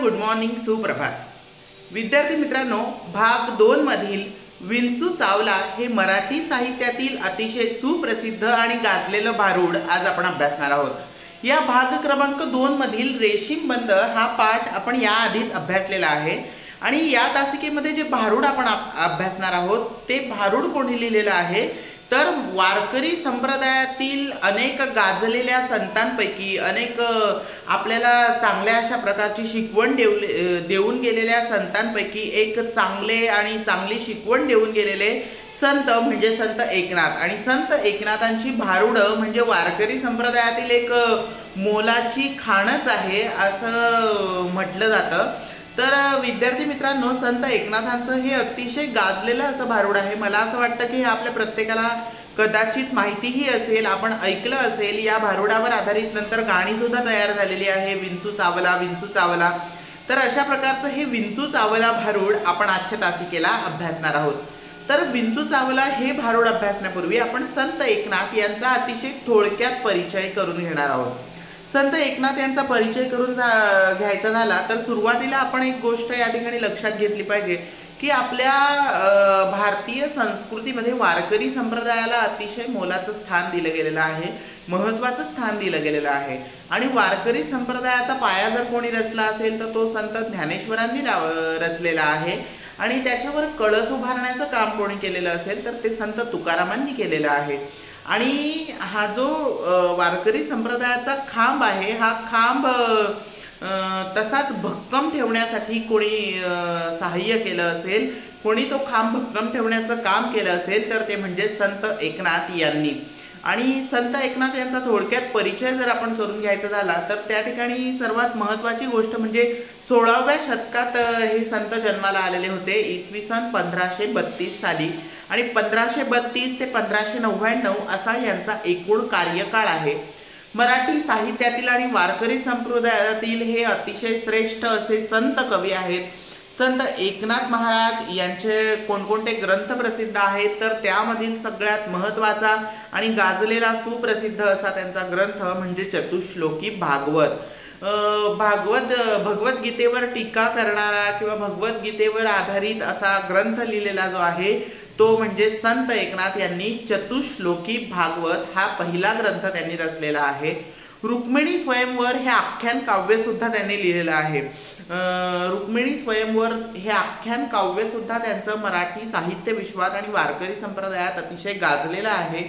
Good morning, सुप्रभात। विद्यार्थी मित्रांनो, भाग 2 मधील विंचू चावला हे मराठी साहित्यातील अतिशय सुप्रसिद्ध आणि गाजलेलं भारूड आज आपण अभ्यासणार आहोत। या भाग क्रमांक 2 मधील रेशीम बंद हा पाठ आपण याआधीच अभ्यासलेला आहे आणि या तासिकेमध्ये जे भारूड आपण अभ्यासणार आहोत ते भारूड कोणी लिहिलेलं आहे तर वारकरी संप्रदायातील अनेक गाजलेल्या संतांपैकी अनेक आपल्याला चांगल्या अशा प्रकारची शिकवण देऊन गेलेल्या संतांपैकी एक चांगली शिकवण देऊन गेलेले संत म्हणजे संत एकनाथ। आणि संत एकनाथांची भारूड म्हणजे वारकरी संप्रदायातील एक मोलाची खाणच आहे असं म्हटलं जातं। तर विद्यार्थी मित्रांनो, संत एकनाथांचं हे अतिशय गाजलेलं असं भारूड आहे। मला असं वाटतं की आपल्या प्रत्येकाला कदाचित माहितीही असेल, आपण ऐकलं असेल। या भारूडावर आधारित नंतर गाणी सुद्धा तयार झालेली आहे, विंचू चावला विंचू चावला। तर अशा प्रकारचं हे विंचू चावला भारूड आपण आजच्या तासिकेला अभ्यासणार आहोत। तर विंचू चावला हे भारूड अभ्यासण्यापूर्वी आपण संत एकनाथ यांचा अतिशय थोडक्यात परिचय करून घेणार आहोत। संत एकनाथ यांचा परिचय करून घ्यायचा झाला तर सुरुवातीला आपण एक गोष्ट या ठिकाणी लक्षात घेतली पाहिजे की आपल्या भारतीय संस्कृतीमध्ये वारकरी संप्रदायाला अतिशय मोलाचं स्थान दिलं गेलेलं आहे, महत्त्वाचं स्थान दिलं गेलेलं आहे। आणि वारकरी संप्रदायाचा पाया जर कोणी रचला असेल तर तो संत ज्ञानेश्वरांनी रचलेला आहे आणि त्याच्यावर कळस उभारण्याचं काम कोणी केलेलं असेल तर ते संत तुकारामांनी केलेलं आहे। आणि हा जो वारकरी संप्रदायाचा खांब आहे हा खांब तसाच भक्कम ठेवण्यासाठी कोणी सहाय्य केलं असेल, कोणी तो खांब भक्कम ठेवण्याचं काम केलं असेल तर ते म्हणजे संत एकनाथ यांनी। आणि संत एकनाथ यांचा थोडक्यात परिचय जर आपण करून घ्यायचा झाला तर त्या ठिकाणी सर्वात महत्त्वाची गोष्ट म्हणजे 16व्या शतकात हे संत जन्माला आलेले होते, इसवी सन 1532 साली। आणि 1532 ते 1599 असा यांचा एकूण कार्यकाळ आहे। मराठी साहित्यातील आणि वारकरी संप्रदायातील हे अतिशय श्रेष्ठ असे संत कवी आहेत। संत एकनाथ महाराज यांचे कोणकोणते ग्रंथ प्रसिद्ध आहेत तर त्यामधील सगळ्यात महत्त्वाचा आणि गाजलेला सुप्रसिद्ध असा त्यांचा ग्रंथ म्हणजे चतुश्लोकी भागवत। भगवद्गीतेवर टीका करणारा किंवा भगवद्गीतेवर आधारित असा ग्रंथ लिहिलेला जो आहे तो म्हणजे संत एकनाथ यांनी चतुश्लोकी भागवत हा पहिला ग्रंथ त्यांनी रचलेला आहे। रुक्मिणी स्वयंवर हे आख्यान काव्य सुद्धा त्यांनी लिहिलेलं आहे। रुक्मिणी स्वयंवर हे आख्यान काव्य सुद्धा त्यांचं मराठी साहित्य विश्वात आणि वारकरी संप्रदायात अतिशय गाजलेला आहे।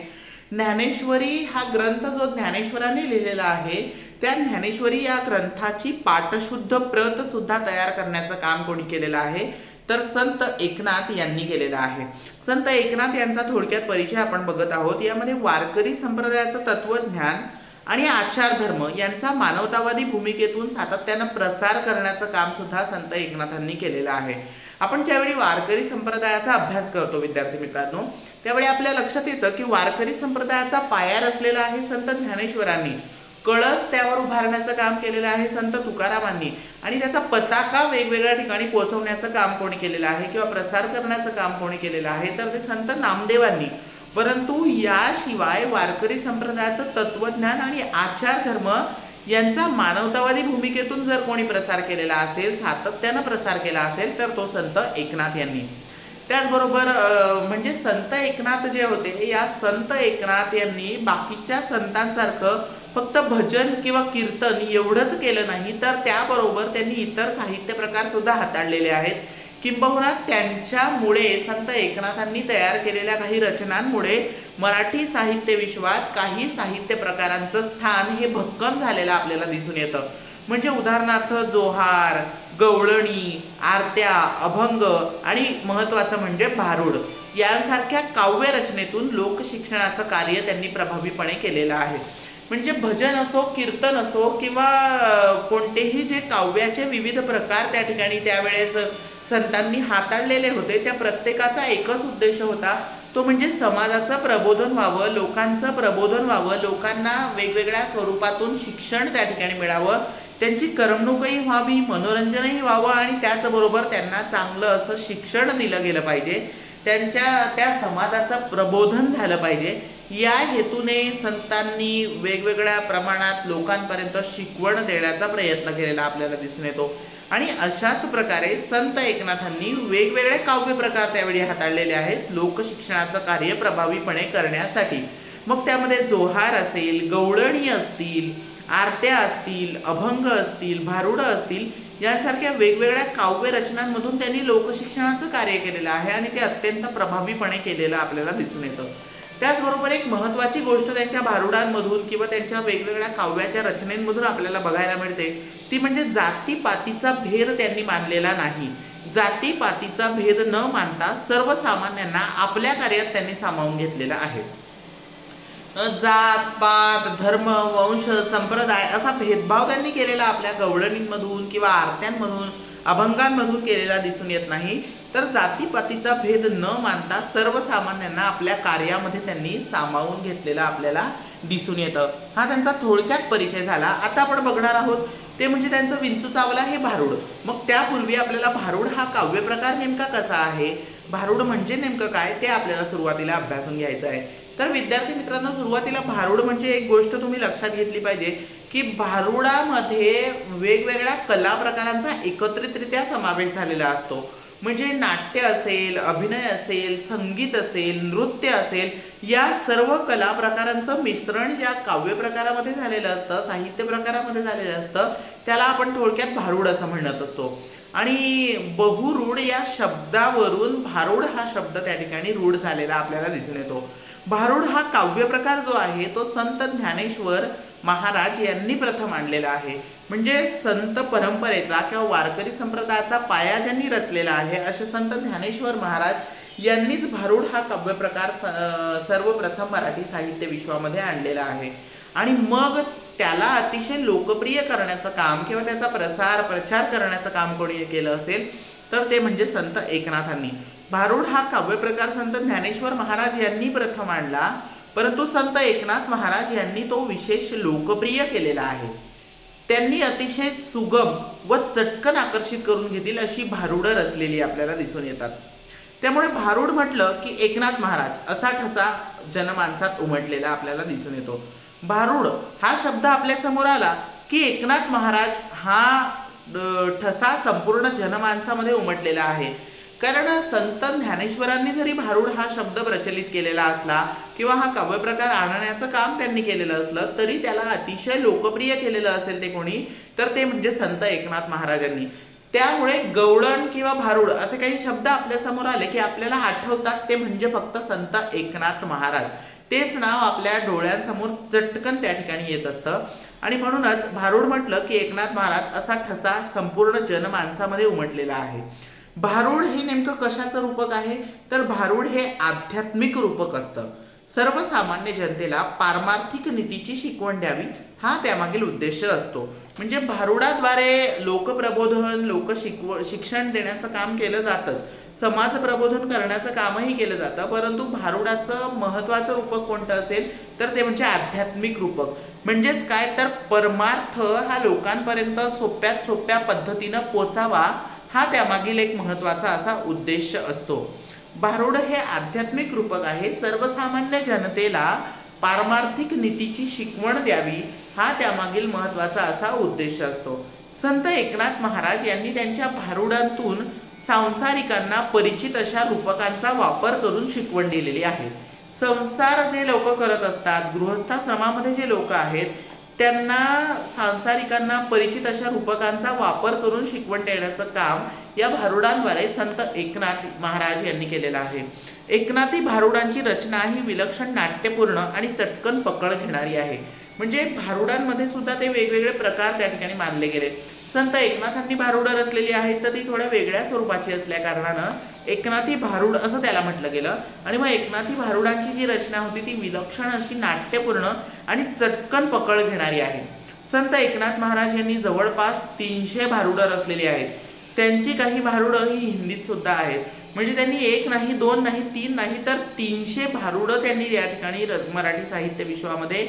ज्ञानेश्वरी हा ग्रंथ जो ज्ञानेश्वरांनी लिहिलेला आहे त्या ज्ञानेश्वरी या ग्रंथाची पाठशुद्ध प्रत सुद्धा तयार करण्याचं काम कोणी केलेलं आहे तर संत एकनाथ यांनी केलेला आहे। संत एकनाथ यांचा थोडक्यात परिचय आपण बघत आहोत। यामध्ये वारकरी संप्रदायाचं तत्वज्ञान आणि आचार धर्म यांचा मानवतावादी भूमिकेतून सातत्यानं प्रसार करण्याचं काम सुद्धा संत एकनाथांनी केलेलं आहे। आपण ज्यावेळी वारकरी संप्रदायाचा अभ्यास करतो विद्यार्थी मित्रांनो त्यावेळी आपल्या लक्षात येतं की वारकरी संप्रदायाचा पाया रचलेला आहे संत ज्ञानेश्वरांनी, कळस त्यावर उभारण्याचं काम केलेलं आहे संत तुकारामांनी आणि त्याचा पताका वेगवेगळ्या ठिकाणी पोहोचवण्याचं काम कोणी केलेलं आहे किंवा प्रसार करण्याचं काम कोणी केलेलं आहे तर ते संत नामदेवांनी। परंतु याशिवाय वारकरी संप्रदायाचं तत्वज्ञान आणि आचार धर्म यांचा मानवतावादी भूमिकेतून जर कोणी प्रसार केलेला असेल, सातत्यानं प्रसार केला असेल तर तो संत एकनाथ यांनी। त्याचबरोबर म्हणजे संत एकनाथ जे होते या संत एकनाथ यांनी बाकीच्या संतांसारखं फक्त भजन किंवा कीर्तन एवढंच केलं नाही तर त्याबरोबर त्यांनी इतर साहित्य प्रकार सुद्धा हाताळलेले आहेत। किंबहुना त्यांच्यामुळे संत एकनाथांनी तयार केलेल्या काही रचनांमुळे मराठी साहित्य विश्वात काही साहित्य प्रकारांचं स्थान हे भक्कम झालेलं आपल्याला दिसून येतं। म्हणजे उदाहरणार्थ जोहार, गवळणी, आरत्या, अभंग आणि महत्त्वाचं म्हणजे भारूड यांसारख्या काव्य रचनेतून लोकशिक्षणाचं कार्य त्यांनी प्रभावीपणे केलेलं आहे। म्हणजे भजन असो, कीर्तन असो किंवा कोणतेही जे काव्याचे विविध प्रकार त्या ठिकाणी त्यावेळेस संतांनी हाताळलेले होते त्या प्रत्येकाचा एकच उद्देश होता तो म्हणजे समाजाचं प्रबोधन व्हावं, लोकांचं प्रबोधन व्हावं, लोकांना वेगवेगळ्या स्वरूपातून शिक्षण त्या ठिकाणी मिळावं, त्यांची करमणूकही व्हावी, मनोरंजनही व्हावं आणि त्याचबरोबर त्यांना चांगलं असं शिक्षण दिलं गेलं पाहिजे, त्या समाजाचं प्रबोधन झालं पाहिजे। या हेतूने संतांनी वेगवेगळ्या प्रमाणात लोकांपर्यंत शिकवण देण्याचा प्रयत्न केलेला आपल्याला दिसून येतो। आणि अशाच प्रकारे संत एकनाथांनी वेगवेगळे काव्य प्रकार त्यावेळी हाताळलेले आहेत लोकशिक्षणाचं कार्य प्रभावीपणे करण्यासाठी। मग त्यामध्ये जोहार असेल, गवळणी असतील, आरत्या असतील, अभंग असतील, भारुडं असतील, यासारख्या वेगवेगळ्या काव्य रचनांमधून त्यांनी लोकशिक्षणाचं कार्य केलेलं आहे आणि ते अत्यंत प्रभावीपणे केलेलं आपल्याला दिसून येतं। त्याचबरोबर एक महत्त्वाची गोष्ट त्यांच्या भारुडांमधून किंवा त्यांच्या वेगवेगळ्या काव्याच्या रचनेमधून आपल्याला बघायला मिळते ती म्हणजे जातीपातीचा भेद त्यांनी मानलेला नाही। जातीपातीचा भेद न मानता सर्वसामान्यांना आपल्या कार्यात त्यांनी सामावून घेतलेला आहे। जात पात धर्म वंश संप्रदाय असा भेदभाव त्यांनी केलेला आपल्या गवळणींमधून किंवा आरत्यांमधून अभंगांमधून केलेला दिसून येत नाही, तर जातीपातीचा भेद न मानता सर्वसामान्यांना आपल्या कार्यामध्ये त्यांनी सामावून घेतलेला आपल्याला दिसून येतं। हा त्यांचा थोडक्यात परिचय झाला। आता आपण बघणार आहोत ते म्हणजे त्यांचं विंचू चावला हे भारुड। मग त्यापूर्वी आपल्याला भारुड हा काव्य प्रकार नेमका कसा आहे, भारुड म्हणजे नेमकं काय ते आपल्याला सुरुवातीला अभ्यासून घ्यायचं आहे। तर विद्यार्थी मित्रांनो, सुरुवातीला भारुड म्हणजे एक गोष्ट तुम्ही लक्षात घेतली पाहिजे की भारुडामध्ये वेगवेगळ्या कला प्रकारांचा एकत्रितरित्या समावेश झालेला असतो। म्हणजे नाट्य असेल, अभिनय असेल, संगीत असेल, नृत्य असेल, या सर्व कला प्रकारांचं मिश्रण ज्या काव्य प्रकारामध्ये झालेलं असतं, साहित्य प्रकारामध्ये झालेलं असतं, त्याला आपण थोडक्यात भारुड असं म्हणत असतो। आणि बहुरूढ या शब्दावरून भारुड हा शब्द त्या ठिकाणी रूढ झालेला आपल्याला दिसून येतो। भारुड हा काव्य प्रकार जो आहे तो संत ज्ञानेश्वर महाराज यांनी प्रथम आणलेला आहे। म्हणजे संत परंपरेचा किंवा वारकरी संप्रदायाचा पाया ज्यांनी रचलेला आहे असे संत ज्ञानेश्वर महाराज यांनीच भारुड हा काव्य प्रकार सर्वप्रथम मराठी साहित्य विश्वामध्ये आणलेला आहे। आणि मग त्याला अतिशय लोकप्रिय करण्याचं काम किंवा त्याचा प्रचार करण्याचं काम कोणी केलं असेल तर ते म्हणजे संत एकनाथांनी। भारुड हा काव्य प्रकार संत ज्ञानेश्वर महाराज यांनी प्रथम आणला, परंतु संत एकनाथ महाराज यांनी तो विशेष लोकप्रिय केलेला आहे। त्यांनी अतिशय सुगम व चटकन आकर्षित करून घेतील अशी भारुडं रचलेली आपल्याला दिसून येतात। त्यामुळे भारुड म्हटलं की एकनाथ महाराज असा ठसा जनमानसात उमटलेला आपल्याला दिसून येतो। भारुड हा शब्द आपल्या समोर आला की एकनाथ महाराज हा ठसा संपूर्ण जनमानसामध्ये उमटलेला आहे। कारण संत ज्ञानेश्वरांनी जरी भारुड हा शब्द प्रचलित केलेला असला किंवा हा काव्य प्रकार आणण्याचं काम त्यांनी केलेलं असलं तरी त्याला अतिशय लोकप्रिय केलेलं असेल ते कोणी, तर ते म्हणजे संत एकनाथ महाराजांनी। त्यामुळे गवळण किंवा भारुड असे काही शब्द आपल्या समोर आले की आपल्याला आठवतात ते म्हणजे फक्त संत एकनाथ महाराज, तेच नाव आपल्या डोळ्यांसमोर चटकन त्या ठिकाणी येत असतं। आणि म्हणूनच भारुड म्हटलं की एकनाथ महाराज असा ठसा संपूर्ण जनमानसामध्ये उमटलेला आहे। भारुड हे नेमकं कशाचं रूपक आहे, तर भारुड हे आध्यात्मिक रूपक असतं। सर्वसामान्य जनतेला पारमार्थिक नीतीची शिकवण द्यावी हा त्यामागील उद्देश असतो। म्हणजे भारुडाद्वारे लोकप्रबोधन शिक्षण देण्याचं काम केलं जातं, समाज प्रबोधन करण्याचं कामही केलं जातं, परंतु भारुडाचं महत्त्वाचं रूपक कोणतं असेल तर ते म्हणजे आध्यात्मिक रूपक। म्हणजेच काय, तर परमार्थ हा लोकांपर्यंत सोप्यात सोप्या पद्धतीनं पोचावा हा त्यामागील एक महत्त्वाचा असा उद्देश असतो। भारुड हे आध्यात्मिक रूपक आहे, सर्वसामान्य जनतेला पारमार्थिक नीतीची शिकवण द्यावी हा त्यामागील महत्त्वाचा असा उद्देश असतो। संत एकनाथ महाराज यांनी त्यांच्या भारुडांतून सांसारिकांना परिचित अशा रूपकांचा वापर करून शिकवण दिलेली आहे। संसार जे लोक करत असतात, गृहस्थाश्रमामध्ये जे लोक आहेत त्यांना सांसारिकांना परिचित अशा रूपकांचा वापर करून शिकवण देण्याचं काम या भारुडांद्वारे संत एकनाथ महाराज यांनी केलेलं आहे। एकनाथी भारुडांची रचना ही विलक्षण नाट्यपूर्ण आणि चटकन पकड घेणारी आहे। म्हणजे भारुडांमध्ये सुद्धा ते वेगवेगळे प्रकार त्या ठिकाणी मानले गेले। संत एकनाथांनी भारुडं रचलेली आहेत तर ती थोड्या वेगळ्या स्वरूपाची असल्या कारणानं एकनाथी भारुड असं त्याला म्हटलं गेलं। आणि मग एकनाथी भारुडांची जी रचना होती ती विलक्षण अशी नाट्यपूर्ण आणि चटकन पकड घेणारी आहे। संत एकनाथ महाराज यांनी जवळपास 300 भारुडं रचलेली आहेत। त्यांची काही भारुडं ही हिंदीत सुद्धा आहेत। म्हणजे त्यांनी एक नाही, दोन नाही, तीन नाही तर 300 भारुडं त्यांनी या ठिकाणी मराठी साहित्य विश्वामध्ये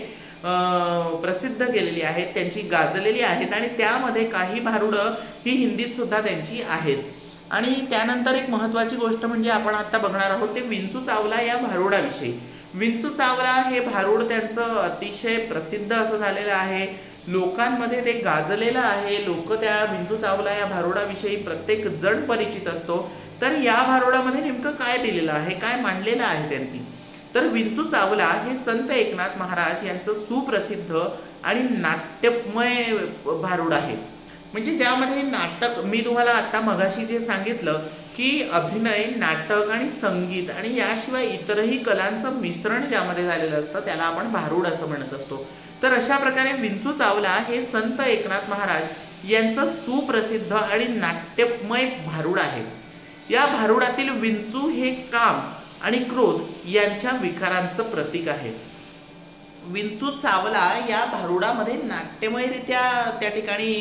प्रसिद्ध केलेली आहेत, त्यांची गाजलेली आहेत आणि त्यामध्ये काही भारुडं ही हिंदीत सुद्धा त्यांची आहेत। आणि त्यानंतर एक महत्त्वाची गोष्ट म्हणजे आपण आता बघणार आहोत ते विंचू चावला या भारुडाविषयी। विंचू चावला हे भारुड त्यांचं अतिशय प्रसिद्ध असं झालेलं आहे। लोकांमध्ये ते गाजलेलं आहे. लोक त्या विंचू चावला या भारुडाविषयी प्रत्येक जण परिचित असतो. तर या भारुडामध्ये नेमकं काय दिलेलं आहे, काय मांडलेलं आहे त्यांनी? तर विंचू चावला हे संत एकनाथ महाराज यांचं सुप्रसिद्ध आणि नाट्यमय भारुड आहे. म्हणजे ज्यामध्ये नाटक, मी तुम्हाला आता मगाशी जे सांगितलं की अभिनय, नाटक आणि संगीत आणि याशिवाय इतरही कलांचं मिश्रण ज्यामध्ये झालेलं असतं त्याला आपण भारुड असं म्हणत असतो. तर अशा प्रकारे विंचू चावला हे संत एकनाथ महाराज यांचं सुप्रसिद्ध आणि नाट्यमय भारुड आहे. या भारुडातील विंचू हे काम आणि क्रोध यांच्या विकारांचं प्रतीक आहे. विंचू चावला या भारुडामध्ये नाट्यमयरित्या त्या ठिकाणी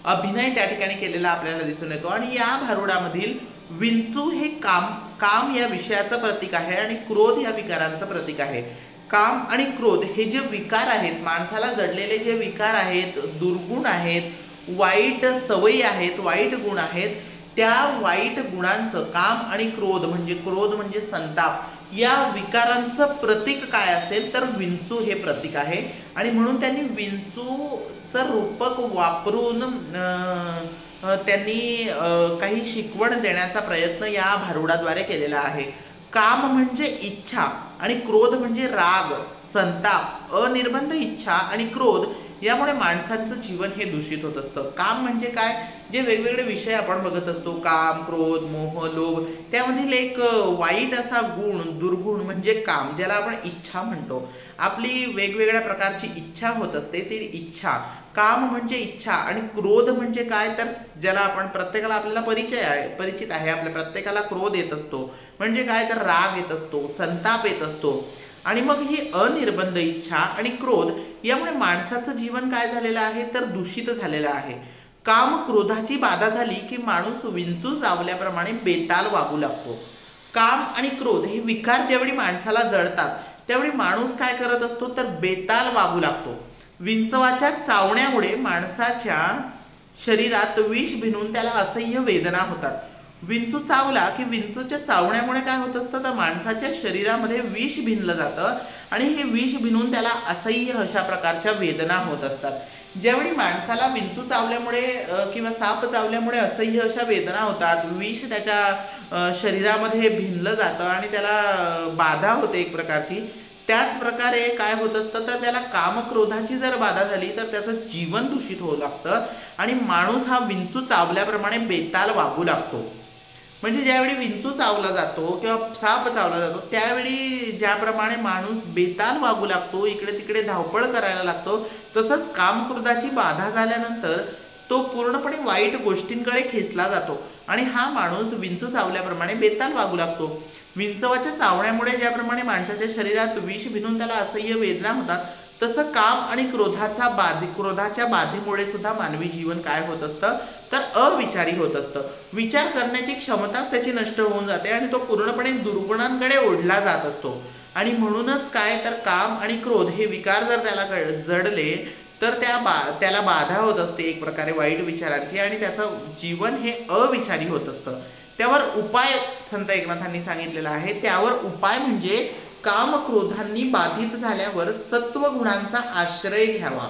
अभिनय त्या ठिकाणी केलेला आपल्याला दिसून येतो. आणि या भारुडामधील विंचू हे काम या विषयाचं प्रतीक आहे आणि क्रोध या विकारांचं प्रतीक आहे. काम आणि क्रोध हे जे विकार आहेत, माणसाला जडलेले जे विकार आहेत, दुर्गुण आहेत, वाईट सवयी आहेत, वाईट गुण आहेत, त्या वाईट गुणांचं काम आणि क्रोध म्हणजे संताप, या विकारांचं प्रतीक काय असेल तर विंचू हे प्रतीक आहे. आणि म्हणून त्यांनी विंचूचं रूपक वापरून त्यांनी काही शिकवण देण्याचा प्रयत्न या भारुडाद्वारे केलेला आहे. काम म्हणजे इच्छा आणि क्रोध म्हणजे राग, संताप, अनिर्बंध इच्छा आणि क्रोध यामुळे माणसांचं जीवन हे दूषित होत असतं. काम म्हणजे काय, जे वेगवेगळे विषय आपण बघत असतो, काम, क्रोध, मोह, लोभ, त्यामधील एक वाईट असा गुण, दुर्गुण म्हणजे काम, ज्याला आपण इच्छा म्हणतो. आपली वेगवेगळ्या प्रकारची इच्छा होत असते, ती इच्छा. काम म्हणजे इच्छा आणि क्रोध म्हणजे काय तर ज्याला आपण प्रत्येकाला आपल्याला परिचित आहे, आपल्या प्रत्येकाला क्रोध येत असतो. म्हणजे काय तर राग येत असतो, संताप येत असतो. आणि मग ही अनिर्बंध इच्छा आणि क्रोध यामुळे माणसाचं जीवन काय झालेलं आहे तर दूषित झालेलं आहे. काम क्रोधाची बाधा झाली की माणूस विंचू चावल्याप्रमाणे बेताल वागू लागतो. काम आणि क्रोध हे विकार ज्यावेळी माणसाला जळतात त्यावेळी माणूस काय करत असतो तर बेताल वागू लागतो. विंचवाच्या चावण्यामुळे माणसाच्या शरीरात विष भिनून त्याला असह्य वेदना होतात. विंचू चावला की विंचूच्या चावण्यामुळे काय होत असतं तर माणसाच्या शरीरामध्ये विष भिनलं जातं आणि हे विष भिनून त्याला असह्य अशा प्रकारच्या वेदना होत असतात. ज्यावेळी माणसाला विंचू चावल्यामुळे किंवा साप चावल्यामुळे असह्य अशा वेदना होतात, विष त्याच्या शरीरामध्ये भिनलं जातं आणि त्याला बाधा होते एक प्रकारची, त्याच प्रकारे काय होत असतं तर त्याला कामक्रोधाची जर बाधा झाली तर त्याचं जीवन दूषित होऊ लागतं आणि माणूस हा विंचू चावल्याप्रमाणे बेताल वागू लागतो. म्हणजे ज्यावेळी विंचू चावला जातो किंवा साप चावला जातो त्यावेळी ज्याप्रमाणे माणूस बेताल वागू लागतो, इकडे तिकडे धावपळ करायला लागतो, तसंच कामक्रोधाची बाधा झाल्यानंतर तो पूर्णपणे वाईट गोष्टींकडे खेचला जातो आणि हा माणूस विंचू चावल्याप्रमाणे बेताल वागू लागतो. विंचवाच्या चावण्यामुळे ज्याप्रमाणे माणसाच्या शरीरात विष भिनून त्याला असह्य वेदना होतात, तसं काम आणि क्रोधाच्या बाधेमुळे सुद्धा मानवी जीवन काय होत असतं तर अविचारी होत असतं. विचार करण्याची क्षमताच त्याची नष्ट होऊन जाते आणि तो पूर्णपणे दुर्गुणांकडे ओढला जात असतो. आणि म्हणूनच काय तर काम आणि क्रोध हे विकार जर त्याला जडले तर त्याला बाधा होत असते एक प्रकारे वाईट विचारांची आणि त्याचं जीवन हे अविचारी होत असतं. त्यावर उपाय संत एकनाथांनी सांगितलेला आहे. त्यावर उपाय म्हणजे काम क्रोधांनी बाधित झाल्यावर सत्व गुणांचा आश्रय घ्यावा.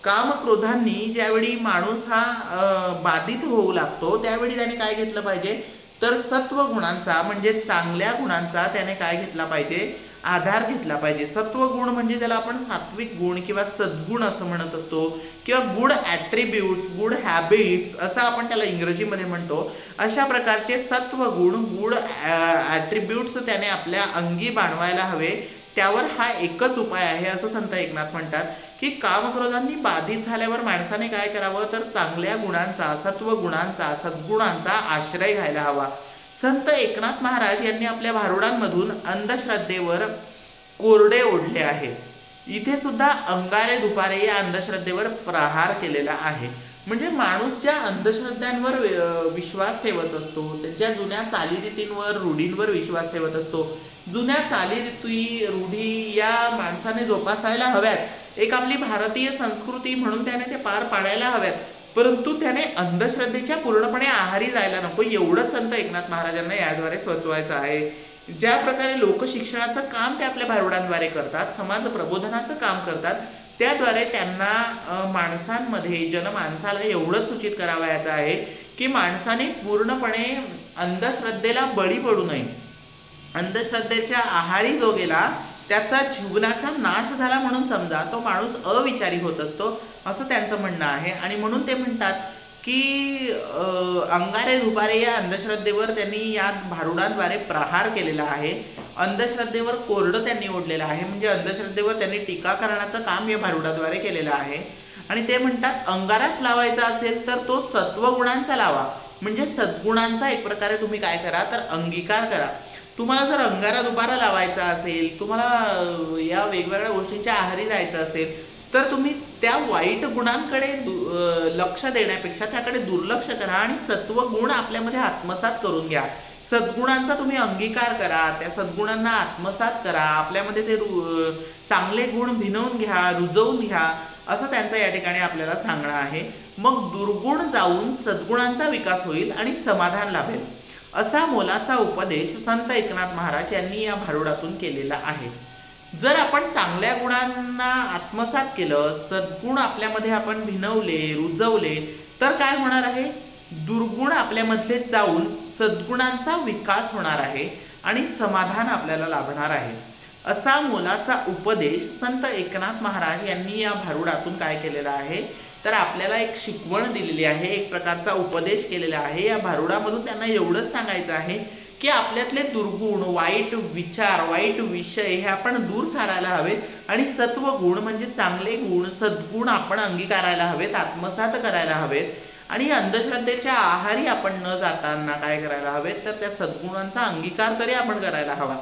काम क्रोधांनी ज्यावेळी माणूस हा बाधित होऊ लागतो त्यावेळी त्याने काय घेतलं पाहिजे तर सत्व गुणांचा म्हणजे चांगल्या गुणांचा त्याने काय घेतला पाहिजे, आधार घेतला पाहिजे. सत्व गुण म्हणजे ज्याला आपण सात्विक गुण किंवा सद्गुण असं म्हणत असतो किंवा गुड ॲट्रिब्यूट्स, गुड हॅबिट्स असं आपण त्याला इंग्रजीमध्ये म्हणतो. अशा प्रकारचे सत्व गुण, गुड ॲट्रिब्यूट्स त्याने आपल्या अंगी बाणवायला हवे. त्यावर हा एकच उपाय आहे असं संत एकनाथ म्हणतात की कामक्रोधांनी बाधित झाल्यावर माणसाने काय करावं तर चांगल्या गुणांचा, सत्व गुणांचा, सद्गुणांचा आश्रय घ्यायला हवा. संत एकनाथ महाराज यांनी आपल्या भारुडांमधून अंधश्रद्धेवर कोरडे ओढले आहे. इथे सुद्धा अंगारे दुपारे या अंधश्रद्धेवर प्रहार केलेला आहे. म्हणजे माणूस ज्या अंधश्रद्धांवर विश्वास ठेवत असतो, त्यांच्या जुन्या चालीरीतींवर, रूढींवर विश्वास ठेवत असतो, जुन्या चालीरीती, रूढी या माणसाने जोपासायला हव्यात. एक आपली भारतीय संस्कृती म्हणून त्याने ते पार पाडायला हव्यात, परंतु त्याने अंधश्रद्धेच्या पूर्णपणे आहारी जायला नको, एवढंच संत एकनाथ महाराजांना याद्वारे सुचवायचं आहे. ज्या प्रकारे लोकशिक्षणाचं काम ते आपल्या भारुडांद्वारे करतात, समाज प्रबोधनाचं काम करतात, त्याद्वारे त्यांना माणसांमध्ये जनमानसाला एवढंच सूचित करावयाचं आहे की माणसाने पूर्णपणे अंधश्रद्धेला बळी पडू नये. अंधश्रद्धेच्या आहारी जो गेला त्याचा जीवनाचा नाश झाला म्हणून समजा, तो माणूस अविचारी होत असतो असं त्यांचं म्हणणं आहे. आणि म्हणून ते म्हणतात की अंगारे धुपारे या अंधश्रद्धेवर त्यांनी या भारुडांद्वारे प्रहार केलेला आहे. अंधश्रद्धेवर कोरडं त्यांनी ओढलेलं आहे, म्हणजे अंधश्रद्धेवर त्यांनी टीका करण्याचं काम या भारुडाद्वारे केलेलं आहे. आणि ते म्हणतात अंगाराच लावायचा असेल तर तो सत्वगुणांचा लावा, म्हणजे सद्गुणांचा एक प्रकारे तुम्ही काय करा तर अंगीकार करा. तुम्हाला जर अंगारा दुपारा लावायचा असेल, तुम्हाला या वेगवेगळ्या गोष्टींच्या आहारी जायचं असेल तर तुम्ही त्या वाईट गुणांकडे लक्ष देण्यापेक्षा त्याकडे दुर्लक्ष करा आणि सत्वगुण आपल्यामध्ये आत्मसात करून घ्या. सद्गुणांचा तुम्ही अंगीकार करा, त्या सद्गुणांना आत्मसात करा, आपल्यामध्ये ते चांगले गुण भिनवून घ्या, रुजवून घ्या, असं त्यांचं या ठिकाणी आपल्याला सांगणं आहे. मग दुर्गुण जाऊन सद्गुणांचा विकास होईल आणि समाधान लाभेल, असा मोलाचा उपदेश संत एकनाथ महाराज यांनी या भारुडातून केलेला आहे. जर आपण चांगल्या गुणांना आत्मसात केलं, सद्गुण आपल्यामध्ये आपण भिनवले, रुजवले, तर काय होणार आहे, दुर्गुण आपल्यामधले जाऊन सद्गुणांचा विकास होणार आहे आणि समाधान आपल्याला लाभणार आहे. असा मोलाचा उपदेश संत एकनाथ महाराज यांनी या भारुडातून काय केलेला आहे तर आपल्याला एक शिकवण दिलेली आहे, एक प्रकारचा उपदेश केलेला आहे. या भारुडामधून त्यांना एवढंच सांगायचं आहे की आपल्यातले दुर्गुण, वाईट विचार, वाईट विषय हे आपण दूर सारायला हवेत आणि सत्वगुण म्हणजे चांगले गुण, सद्गुण आपण अंगीकारायला हवेत, आत्मसात करायला हवेत. आणि अंधश्रद्धेच्या आहारी आपण न जाताना काय करायला हवेत तर त्या सद्गुणांचा अंगीकार तरी आपण करायला हवा.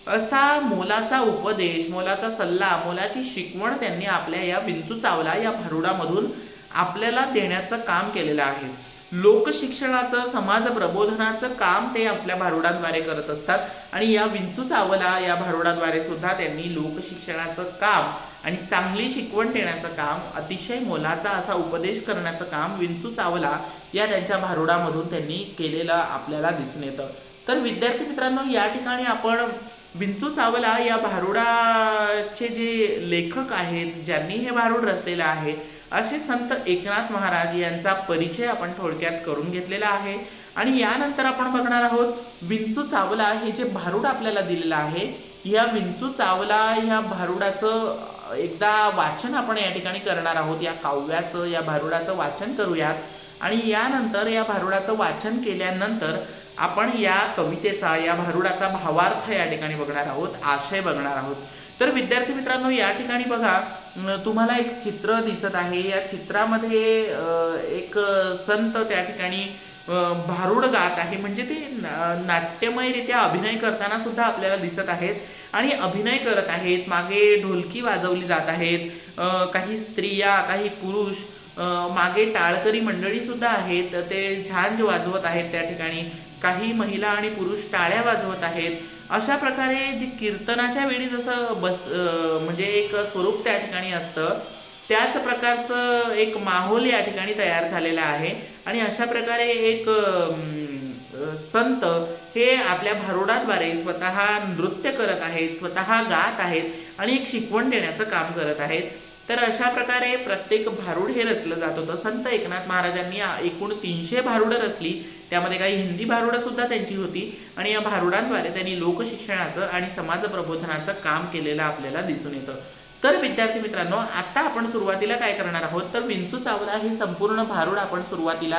असा मोलाचा उपदेश, मोलाचा सल्ला, मोलाची शिकवण त्यांनी आपल्या या विंचू चावला या भारुडामधून आपल्याला देण्याचं काम केलेलं आहे. लोकशिक्षणाचं, समाज प्रबोधनाचं काम ते आपल्या भारुडांद्वारे करत असतात. आणि या विंचू चावला या भारुडाद्वारे सुद्धा त्यांनी लोकशिक्षणाचं काम आणि चांगली शिकवण देण्याचं काम, अतिशय मोलाचा असा उपदेश करण्याचं काम विंचू चावला या त्यांच्या भारुडामधून त्यांनी केलेलं आपल्याला दिसून येतं. तर विद्यार्थी मित्रांनो, या ठिकाणी आपण विंचू चावला या भारुडाचे जे लेखक आहेत, ज्यांनी हे भारुड रचलेलं आहे, असे संत एकनाथ महाराज यांचा परिचय आपण थोडक्यात करून घेतलेला आहे. आणि यानंतर आपण बघणार आहोत विंचू चावला हे जे भारुड आपल्याला दिलेलं आहे, या विंचू चावला या भारुडाचं एकदा वाचन आपण या ठिकाणी करणार आहोत. या काव्याचं, या भारुडाचं वाचन करूयात. आणि यानंतर या भारुडाचं वाचन केल्यानंतर आपण या कवितेचा, या भारुडाचा भावार्थ या ठिकाणी बघणार आहोत, आशय बघणार आहोत. तर विद्यार्थी मित्रांनो, या ठिकाणी बघा तुम्हाला एक चित्र दिसत आहे. या चित्रामध्ये एक संत त्या ठिकाणी भारुड गात आहे, म्हणजे ते नाट्यमयरित्या अभिनय करताना सुद्धा आपल्याला दिसत आहेत आणि अभिनय करत आहेत. मागे ढोलकी वाजवली जात आहेत, काही स्त्रिया, काही पुरुष, मागे टाळकरी मंडळी सुद्धा आहेत, ते झांज वाजवत आहेत. त्या ठिकाणी काही महिला आणि पुरुष टाळ्या वाजवत आहेत. अशा प्रकारे जी कीर्तनाच्या वेळी जसं म्हणजे एक स्वरूप त्या ठिकाणी असतं, त्याच प्रकारचं एक माहोल या ठिकाणी तयार झालेला आहे. आणि अशा प्रकारे एक संत हे आपल्या भारुडाद्वारे स्वतः नृत्य करत आहेत, स्वतः गात आहेत आणि एक शिकवण देण्याचं काम करत आहेत. तर अशा प्रकारे प्रत्येक भारुड हे रचलं जात होतं. संत एकनाथ महाराजांनी एकूण 300 भारुडं रचली, त्यामध्ये काही हिंदी भारुडं सुद्धा त्यांची होती. आणि या भारुडांद्वारे त्यांनी लोकशिक्षणाचं आणि समाज प्रबोधनाचं काम केलेलं आपल्याला दिसून येतं. तर विद्यार्थी मित्रांनो, आता आपण सुरुवातीला काय करणार आहोत तर विंचू चावला हे संपूर्ण भारुड आपण सुरुवातीला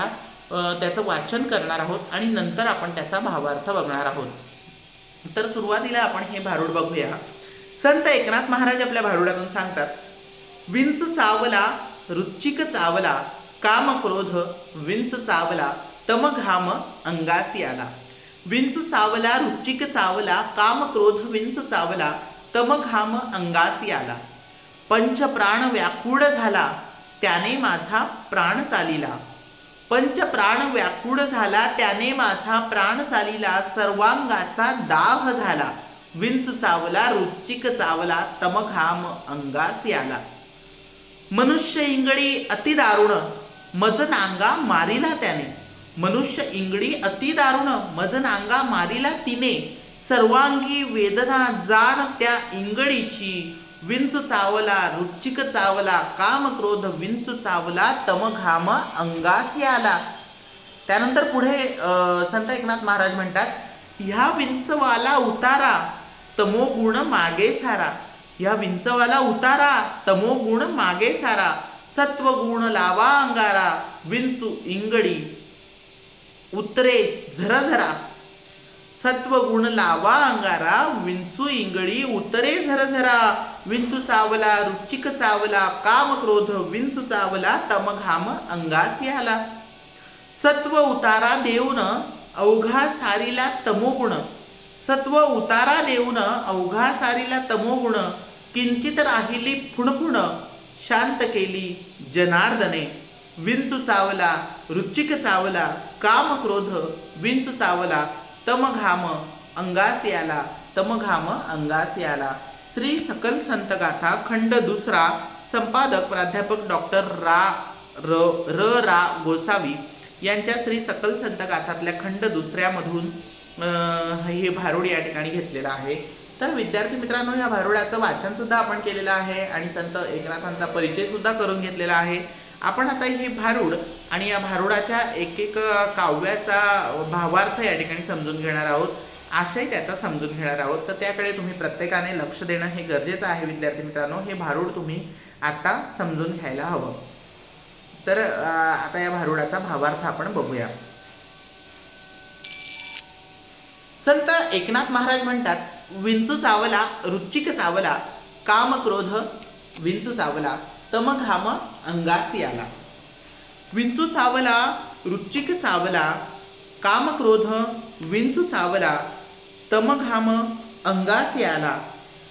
त्याचं वाचन करणार आहोत आणि नंतर आपण त्याचा भावार्थ बघणार आहोत. तर सुरुवातीला आपण हे भारुड बघूया. संत एकनाथ महाराज आपल्या भारुडातून सांगतात, विंचू चावला रुचिक चावला, काम क्रोध विंचू चावला, तम घाम अंगासी आला. विंचू चावला रुचिक चावला, काम क्रोध विंचू चावला, तम घाम अंगासी आला. पंच प्राण व्याकुळ झाला, त्याने माझा प्राण चालिला. पंच प्राण व्याकुळ झाला, त्याने माझा प्राण चालिला. सर्वांगाचा दाह झाला, विंचू चावला रुचिक चावला, तम घाम अंगासी आला. मनुष्य इंगडी अति दारुण, मज नांगा मारिला त्याने. मनुष्य इंगडी अति दारुण, मज नांगा मारिला तिने. सर्वांगी वेदना जाण त्या इंगडीची, विंचू चावला रुचिक चावला काम क्रोध विंचू चावला तम घाम अंगासी आला। त्यानंतर पुढे संत एकनाथ महाराज म्हणतात, ह्या विंचवाला उतारा तमो गुण मागे सारा। ह्या विंचवाला उतारा तमो गुण मागे सारा। सत्व गुण लावा अंगारा विंचू इंगडी उतरे झरझरा। सत्व गुण लावा अंगारा विंचू इंगडी उतरे झरझरा। विंचू चावला रुचिक चावला काम क्रोध विंचू चावला तम घाम अंगासी आला। सत्व उतारा देऊन अवघा सारीला तमोगुण। सत्व उतारा देऊन अवघा सारीला तमोगुण। किंचित राहिली फुणफुण शांत केली जनार्दने। विंचू चावला रुचिक चावला काम क्रोध विंचू चावला तम घाम अंगासी आला। तम घाम अंगासी आला। श्री सकल संत गाथा खंड दुसरा, संपादक प्राध्यापक डॉक्टर रा गोसावी यांच्या श्री सकल संत गाथातल्या खंड दुसऱ्यामधून हे भारूड या ठिकाणी घेतलेलं आहे। तर विद्यार्थी मित्रांनो, या भारुडाचं वाचन सुद्धा आपण केलेलं आहे आणि संत एकनाथांचा परिचय सुद्धा करून घेतलेला आहे। आपण आता ही भारूड आणि या भारुडाच्या एक एक काव्याचा भावार्थ या ठिकाणी समजून घेणार आहोत, आशय त्याचा समजून घेणार आहोत। तर त्याकडे तुम्ही प्रत्येकाने लक्ष देणं हे गरजेचं आहे विद्यार्थी मित्रांनो। हे भारूड तुम्ही आता समजून घ्यायला हवं। तर आता या भारुडाचा भावार्थ आपण बघूया। संत एकनाथ महाराज म्हणतात, विंचू चावला रुचिक चावला काम क्रोध विंचू चावला तम घाम अंगासी आला। विंचू चावला रुचिक चावला काम क्रोध विंचू चावला तम घाम अंगासी आला।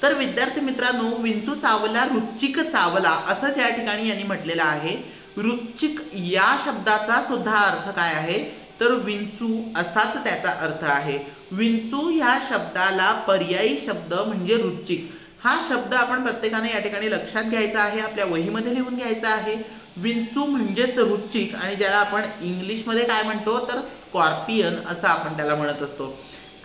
तर विद्यार्थी मित्रांनो, विंचू चावला रुचिक चावला असं या ठिकाणी यांनी म्हटलेलं आहे। रुचिक या शब्दाचा सुद्धा अर्थ काय आहे तर विंचू असाच त्याचा अर्थ आहे। विंचू ह्या शब्दाला पर्यायी शब्द म्हणजे रुचिक हा शब्द आपण प्रत्येकाने या ठिकाणी लक्षात घ्यायचा आहे, आपल्या वहीमध्ये लिहून घ्यायचा आहे। विंचू म्हणजेच रुचिक आणि ज्याला आपण इंग्लिशमध्ये काय म्हणतो तर स्कॉर्पियन असं आपण त्याला म्हणत असतो।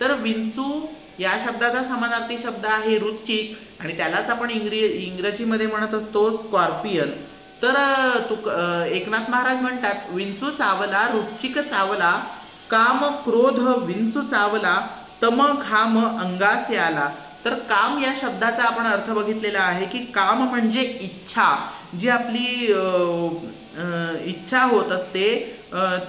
तर विंचू या शब्दाचा समानार्थी शब्द आहे रुचिक आणि त्यालाच आपण इंग्रजीमध्ये म्हणत असतो स्कॉर्पियन। तर एकनाथ महाराज म्हणतात, विंचू चावला रुचिक चावला काम क्रोध विंचू चावला तम घाम अंगासी आला। तर काम या शब्दाचा आपण अर्थ बघितलेला आहे की काम म्हणजे इच्छा, जी आपली इच्छा होत असते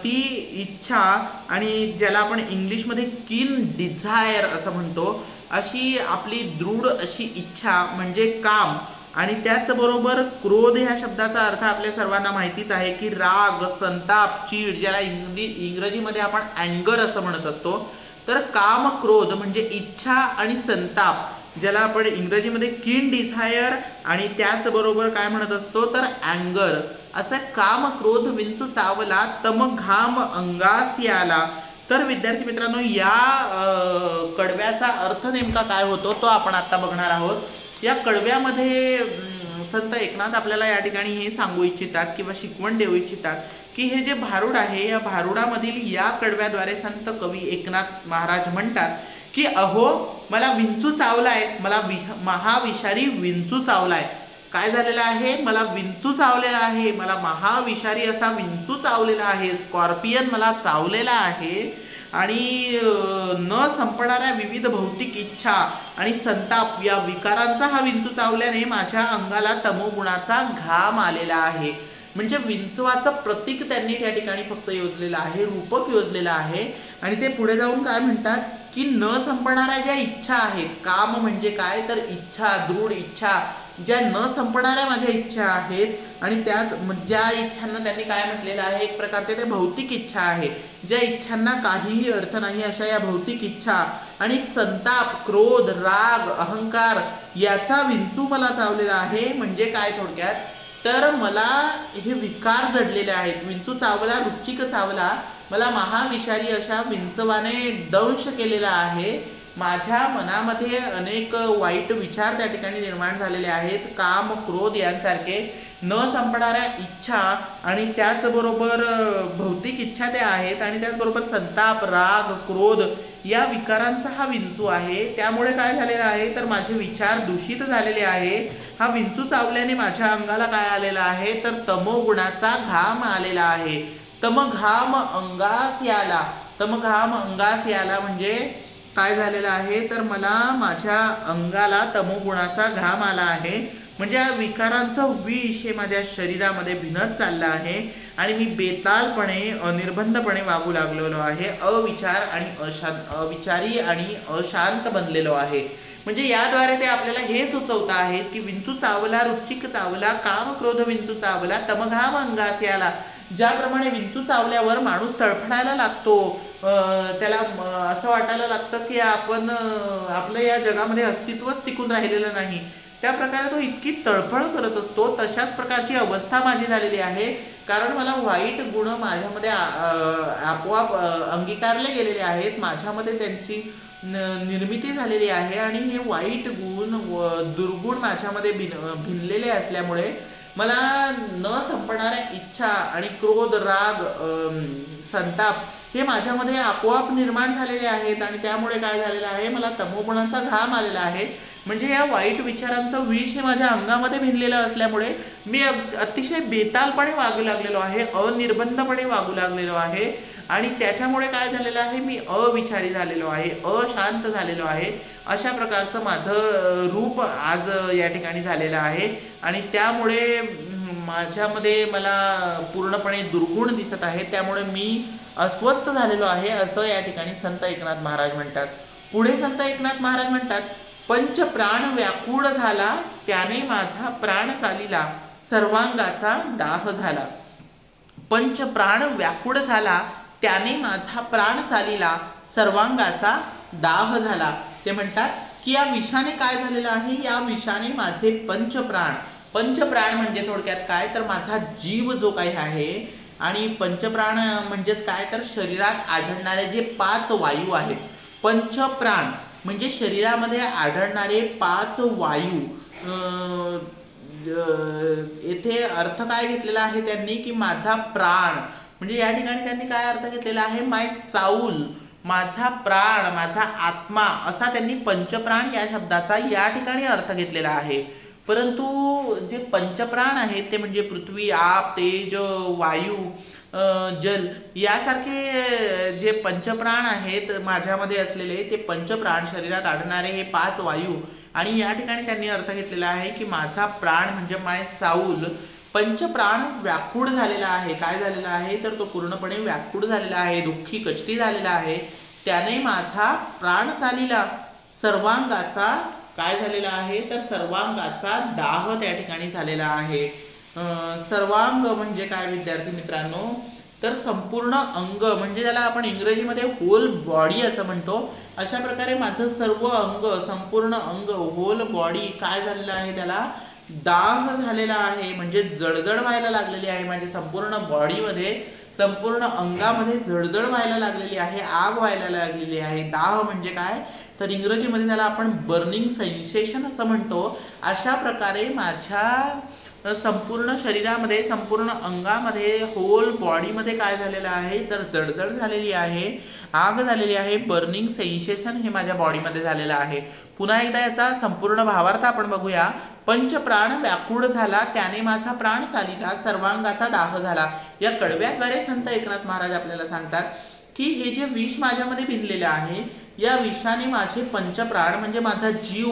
ती इच्छा आणि ज्याला आपण इंग्लिशमध्ये कीन डिझायर असं म्हणतो, अशी आपली दृढ अशी इच्छा म्हणजे काम। आणि त्याचबरोबर क्रोध ह्या शब्दाचा अर्थ आपल्या सर्वांना माहितीच आहे की राग संताप चीड, ज्याला इंग्रजीमध्ये आपण अँगर असं म्हणत असतो। तर काम क्रोध म्हणजे इच्छा आणि संताप, ज्याला आपण इंग्रजीमध्ये कीन डिझायर आणि त्याचबरोबर काय म्हणत असतो तर अँगर, असं काम क्रोध विंचू चावला तम घाम अंगासी आला। तर विद्यार्थी मित्रांनो, या कडव्याचा अर्थ नेमका काय होतो तो आपण आता बघणार आहोत। या कडव्यामध्ये संत एकनाथ आपल्याला या ठिकाणी हे सांगू इच्छितात किंवा शिकवण देऊ इच्छितात की हे जे भारूड आहे या भारुडामधील या कडव्याद्वारे संत कवी एकनाथ महाराज म्हणतात की अहो मला विंचू चावलाय, मला महाविषारी विंचू चावलाय। काय झालेलं आहे, मला विंचू चावलेला आहे, मला महाविषारी असा विंचू चावलेला आहे, स्कॉर्पियन मला चावलेला आहे आणि न संपणाऱ्या विविध भौतिक इच्छा आणि संताप या विकारांचा हा विंचू चावल्याने माझ्या अंगाला तमोगुणाचा घाम आलेला आहे। म्हणजे विंचवाचं प्रतीक त्यांनी त्या ठिकाणी फक्त योजलेलं आहे, रूपक योजलेलं आहे। आणि ते पुढे जाऊन काय म्हणतात की न संपणाऱ्या ज्या इच्छा आहेत, काम म्हणजे काय तर इच्छा, दृढ इच्छा, ज्या न संपणाऱ्या माझ्या इच्छा आहेत आणि त्याच ज्या इच्छांना त्यांनी काय म्हटलेलं आहे एक प्रकारच्या त्या भौतिक इच्छा आहे, ज्या इच्छांना काहीही अर्थ नाही अशा या भौतिक इच्छा आणि संताप क्रोध राग अहंकार याचा विंचू मला चावलेला आहे। म्हणजे काय थोडक्यात तर मला हे विकार जडलेले आहेत। विंचू चावला रुचिक चावला, मला महाविषारी अशा विंचवाने दंश केलेला आहे। माझ्या मनामध्ये अनेक वाईट विचार त्या ठिकाणी निर्माण झालेले आहेत, काम क्रोध यांसारखे न संपणाऱ्या इच्छा आणि त्याचबरोबर भौतिक इच्छा त्या आहेत आणि त्याचबरोबर संताप राग क्रोध या विकारांचा हा विंचू आहे। त्यामुळे काय झालेलं आहे तर माझे विचार दूषित झालेले आहे। हा विंचू चावल्याने माझ्या अंगाला काय आलेला आहे तर तमोगुणाचा घाम आलेला आहे। तमघाम अंगास याला, तमघाम अंगास याला म्हणजे काय झालेलं आहे तर मला माझ्या अंगाला तमोगुणाचा घाम आला आहे। म्हणजे या विकारांचं विष हे माझ्या शरीरामध्ये भिनत चाललं आहे आणि मी बेतालपणे अनिर्बंधपणे वागू लागलेलो आहे। अविचारी आणि अशांत बनलेलो आहे। म्हणजे याद्वारे ते आपल्याला हे सुचवत आहे की विंचू चावला, रुचिक चावला, काम क्रोध विंचू चावला, तमघाम अंगास याला। ज्याप्रमाणे विंचू चावल्यावर माणूस तळफडायला लागतो, त्याला असं वाटायला लागतं की आपण आपलं या जगामध्ये अस्तित्वच टिकून राहिलेलं नाही, त्या प्रकारे तो इतकी तळफळ करत असतो। तशाच प्रकारची अवस्था माझी झालेली आहे, कारण मला वाईट गुण माझ्यामध्ये आपोआप अंगीकारले गेलेले आहेत, माझ्यामध्ये त्यांची निर्मिती झालेली आहे आणि हे वाईट गुण व दुर्गुण माझ्यामध्ये भिनलेले असल्यामुळे मला न संपणाऱ्या इच्छा आणि क्रोध, राग, संताप हे माझ्यामध्ये आपोआप निर्माण झालेले आहेत आणि त्यामुळे काय झालेलं आहे मला तमोगुणाचा घाम आलेला आहे। म्हणजे या वाईट विचारांचं विष हे माझ्या अंगामध्ये भिनलेलं असल्यामुळे मी अतिशय बेतालपणे वागू लागलेलो आहे, अनिर्बंधपणे वागू लागलेलो आहे आणि त्याच्यामुळे काय झालेलं आहे मी अविचारी झालेलो आहे, अशांत झालेलो आहे। अशा प्रकारचं माझं रूप आज या ठिकाणी झालेलं आहे आणि त्यामुळे माझ्यामध्ये मला पूर्णपणे दुर्गुण दिसत आहे, त्यामुळे मी अस्वस्थ झालेलो आहे असं या ठिकाणी संत एकनाथ महाराज म्हणतात। पुढे संत एकनाथ महाराज म्हणतात, पंच प्राण व्याकुळ झाला त्याने माझा प्राण चालिला, सर्वांगाचा दाह झाला। पंच प्राण व्याकुळ झाला त्याने माझा प्राण चालिला, सर्वांगाचा दाह झाला। ते म्हणतात की या विषाने काय झालेलं आहे, या विषाने माझे पंचप्राण, पंचप्राण म्हणजे थोडक्यात काय तर माझा जीव जो काही आहे, आणि पंचप्राण म्हणजेच काय तर शरीरात आढळणारे जे 5 वायू आहेत। पंचप्राण म्हणजे शरीरामध्ये आढळणारे 5 वायू, येथे अर्थ काय घेतलेला आहे त्यांनी की माझा प्राण, म्हणजे या ठिकाणी त्यांनी काय अर्थ घेतलेला आहे माय साऊल, माझा प्राण, माझा आत्मा, असा त्यांनी पंचप्राण या शब्दाचा या ठिकाणी अर्थ घेतलेला आहे। परंतु जे पंचप्राण आहेत ते म्हणजे पृथ्वी, आप, तेज, वायू, जल यासारखे जे पंचप्राण आहेत माझ्यामध्ये असलेले ते पंचप्राण, शरीरात आढळणारे हे 5 वायू, आणि या ठिकाणी त्यांनी अर्थ घेतलेला आहे की माझा प्राण म्हणजे माय साऊल पंचप्राण व्याकुळ झालेला आहे। काय झालेला आहे तर तो पूर्णपणे व्याकुळ झालेला आहे, दुःखी कष्टी झालेला आहे। त्याने माझा प्राण चालिला, सर्वांगाचा काय झालेला आहे तर सर्वांगाचा दाह त्या ठिकाणी झालेला आहे। सर्वांग म्हणजे काय विद्यार्थी मित्रांनो तर संपूर्ण अंग, म्हणजे ज्याला आपण इंग्रजीमध्ये होल बॉडी असं म्हणतो, अशा प्रकारे माझं सर्व अंग, संपूर्ण अंग, होल बॉडी काय झालेलं आहे त्याला दाह झालेला आहे, म्हणजे जळजळ व्हायला लागलेली आहे। म्हणजे संपूर्ण बॉडीमध्ये, संपूर्ण अंगामध्ये जळजळ व्हायला लागलेली आहे, आग व्हायला लागलेली आहे। दाह म्हणजे काय तर इंग्रजीमध्ये त्याला आपण बर्निंग सेन्सेशन असं म्हणतो। अशा प्रकारे माझ्या संपूर्ण शरीरामध्ये, संपूर्ण अंगामध्ये, होल बॉडीमध्ये काय झालेलं आहे तर जळजळ झालेली आहे, आग झालेली आहे, बर्निंग सेन्सेशन हे माझ्या बॉडीमध्ये झालेलं आहे। पुन्हा एकदा याचा संपूर्ण भावार्थ आपण बघूया। पंचप्राण व्याकुळ झाला त्याने माझा प्राण चालिला, सर्वांगाचा दाह झाला। या कडव्याद्वारे संत एकनाथ महाराज आपल्याला सांगतात की हे जे विष माझ्यामध्ये भिनलेलं आहे, या विषाने माझे पंचप्राण म्हणजे माझा जीव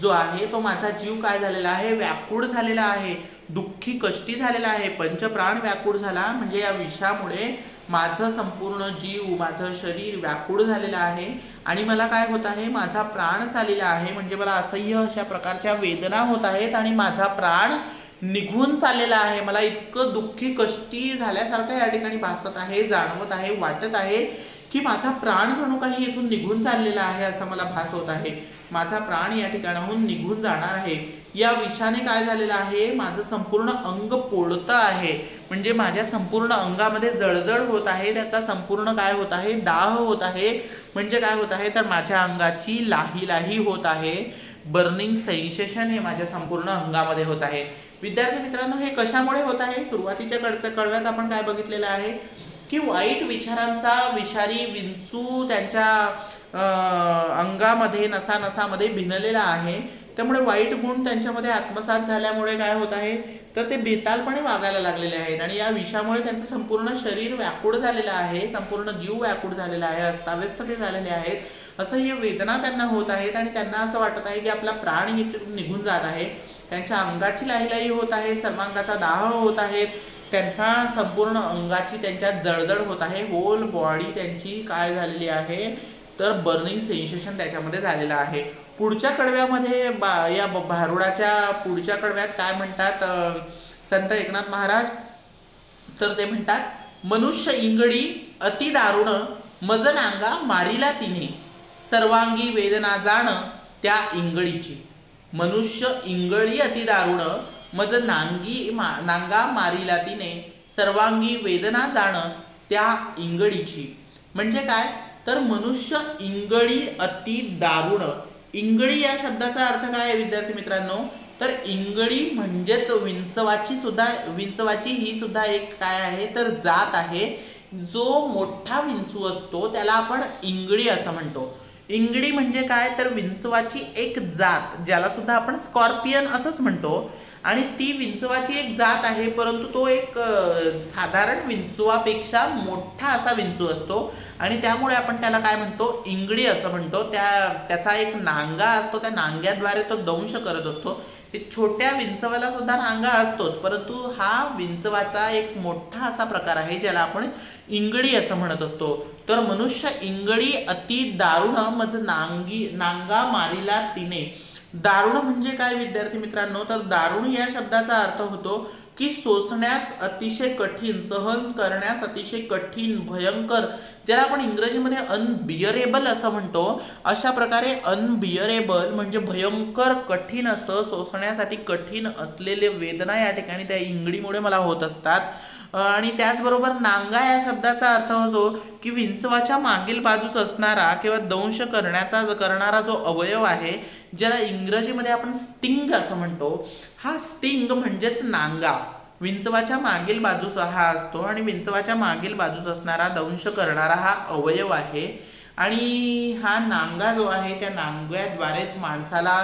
जो आहे तो माझा जीव काय झालेला आहे व्याकुळ झालेला आहे, दुःखी कष्टी झालेला आहे। पंचप्राण व्याकुळ झाला म्हणजे या विषामुळे माझं संपूर्ण जीव, माझं शरीर व्याकुळ झालेलं आहे आणि मला काय होत आहे माझा प्राण चाललेला आहे, म्हणजे मला असह्य अशा प्रकारच्या वेदना होत आहेत आणि माझा प्राण निघून चाललेला आहे। मला इतकं दुःखी कष्टी झाल्यासारखं या ठिकाणी भासत आहे, जाणवत आहे, वाटत आहे की माझा प्राण जणू काही इथून निघून चाललेला आहे असं मला भास होत आहे। माझा प्राण या ठिकाणाहून निघून जाणार आहे। या विषाने काय झालेलं आहे माझं संपूर्ण अंग पोळतं आहे, म्हणजे माझ्या संपूर्ण अंगामध्ये जळजळ होत आहे, त्याचा संपूर्ण काय होत आहे दाह होत आहे। म्हणजे काय होत आहे तर माझ्या अंगाची लाही लाही होत आहे, बर्निंग सेन्सेशन हे माझ्या संपूर्ण अंगामध्ये होत आहे। विद्यार्थी मित्रांनो हे कशामुळे होत आहे, सुरुवातीच्या कडव्यात आपण काय बघितलेलं आहे की वाईट विचारांचा विषारी विंचू त्यांच्या अंगामध्ये नसा नसामध्ये भिनलेला आहे, त्यामुळे वाईट गुण त्यांच्यामध्ये आत्मसात झाल्यामुळे काय होत आहे तर ते बेतालपणे वागायला लागलेले आहेत आणि या विषामुळे त्यांचं संपूर्ण शरीर व्याकुळ झालेलं आहे, संपूर्ण जीव व्याकुळ झालेला आहे, अस्ताव्यस्त ते झालेले आहेत, असह्य वेदना त्यांना होत आहेत आणि त्यांना असं वाटत आहे की आपला प्राण निघून जात आहे, त्यांच्या अंगाची लाहीलाही होत आहे, सर्वांगाचा दाह होत आहेत, त्यांना संपूर्ण अंगाची त्यांच्या जळजळ होत आहे, होल बॉडी त्यांची काय झालेली आहे तर बर्निंग सेन्सेशन त्याच्यामध्ये झालेलं आहे। पुढच्या कडव्यामध्ये या भारुडाच्या पुढच्या कडव्यात काय म्हणतात संत एकनाथ महाराज, तर ते म्हणतात मनुष्य इंगडी अति दारुण मज नांगा मारिला तिने सर्वांगी वेदना जाण त्या इंगळीची। मनुष्य इंगळी अति दारुण मज नांगा मारिला तिने सर्वांगी वेदना जाण त्या इंगळीची। म्हणजे काय तर मनुष्य इंगळी अति दारुण, इंगळी या शब्दाचा अर्थ काय आहे विद्यार्थी मित्रांनो, तर इंगळी म्हणजेच विंचवाची ही सुद्धा एक काय आहे तर जात आहे, जो मोठा विंचू असतो त्याला आपण इंगळी असं म्हणतो। इंगळी म्हणजे काय तर विंचवाची एक जात, ज्याला सुद्धा आपण स्कॉर्पियन असंच म्हणतो आणि ती विंचवाची एक जात आहे, परंतु तो एक साधारण विंचवापेक्षा मोठा असा विंचू असतो आणि त्यामुळे आपण त्याला काय म्हणतो इंगळी असं म्हणतो। त्याचा एक नांगा असतो, त्या नांग्याद्वारे तो दंश करत असतो। छोट्या विंचवाला सुद्धा नांगा असतोच, परंतु हा विंचवाचा एक मोठा असा प्रकार आहे ज्याला आपण इंगळी असं म्हणत असतो। तर मनुष्य इंगळी अति दारुण मज नांगा मारिला तिने। दारुण म्हणजे काय विद्यार्थी मित्रांनो, तर दारुण या शब्दाचा अर्थ होतो की सोसण्यास अतिशय कठीण, सहन करण्यास अतिशय कठीण, भयंकर, ज्याला आपण इंग्रजीमध्ये अनबिअरेबल असं म्हणतो। अशा प्रकारे अनबिअरेबल म्हणजे भयंकर कठीण असं सोसण्यासाठी कठीण असलेले वेदना या ठिकाणी त्या इंगळीमुळे मला होत असतात। आणि त्याचबरोबर नांगा या शब्दाचा अर्थ होतो की विंचवाच्या मागील बाजूस असणारा किंवा दंश करणारा जो अवयव आहे, ज्याला इंग्रजीमध्ये आपण स्टिंग असं म्हणतो, हा स्टिंग म्हणजेच नांगा विंचवाच्या मागील बाजूस हा असतो आणि विंचवाच्या मागील बाजूस असणारा दंश करणारा हा अवयव आहे। आणि हा नांगा जो आहे त्या नांग्याद्वारेच माणसाला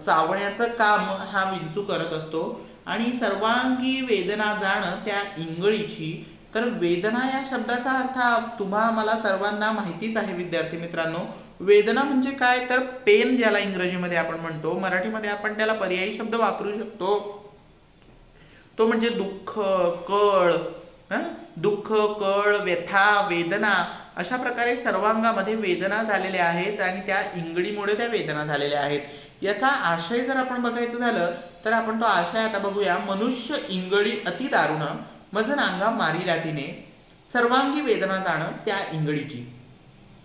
चावण्याचं काम हा विंचू करत असतो। आणि सर्वांगी वेदना जाण त्या इंगळीची, तर वेदना या शब्दाचा अर्थ तुम्हा मला सर्वांना माहितीच आहे विद्यार्थी मित्रांनो। वेदना म्हणजे काय तर पेन, ज्याला इंग्रजीमध्ये आपण म्हणतो, मराठीमध्ये आपण त्याला पर्यायी शब्द वापरू शकतो, तो म्हणजे दुःख, कळ, व्यथा, वेदना, अशा प्रकारे सर्वांगामध्ये वेदना झालेल्या आहेत आणि त्या इंगळीमुळे त्या वेदना झालेल्या आहेत। याचा आशय जर आपण बघायचं झालं तर आपण तो आशय आता बघूया। मनुष्य इंगळी अति दारुण मज नांगा मारिला तिने सर्वांगी वेदना जाण त्या इंगळीची।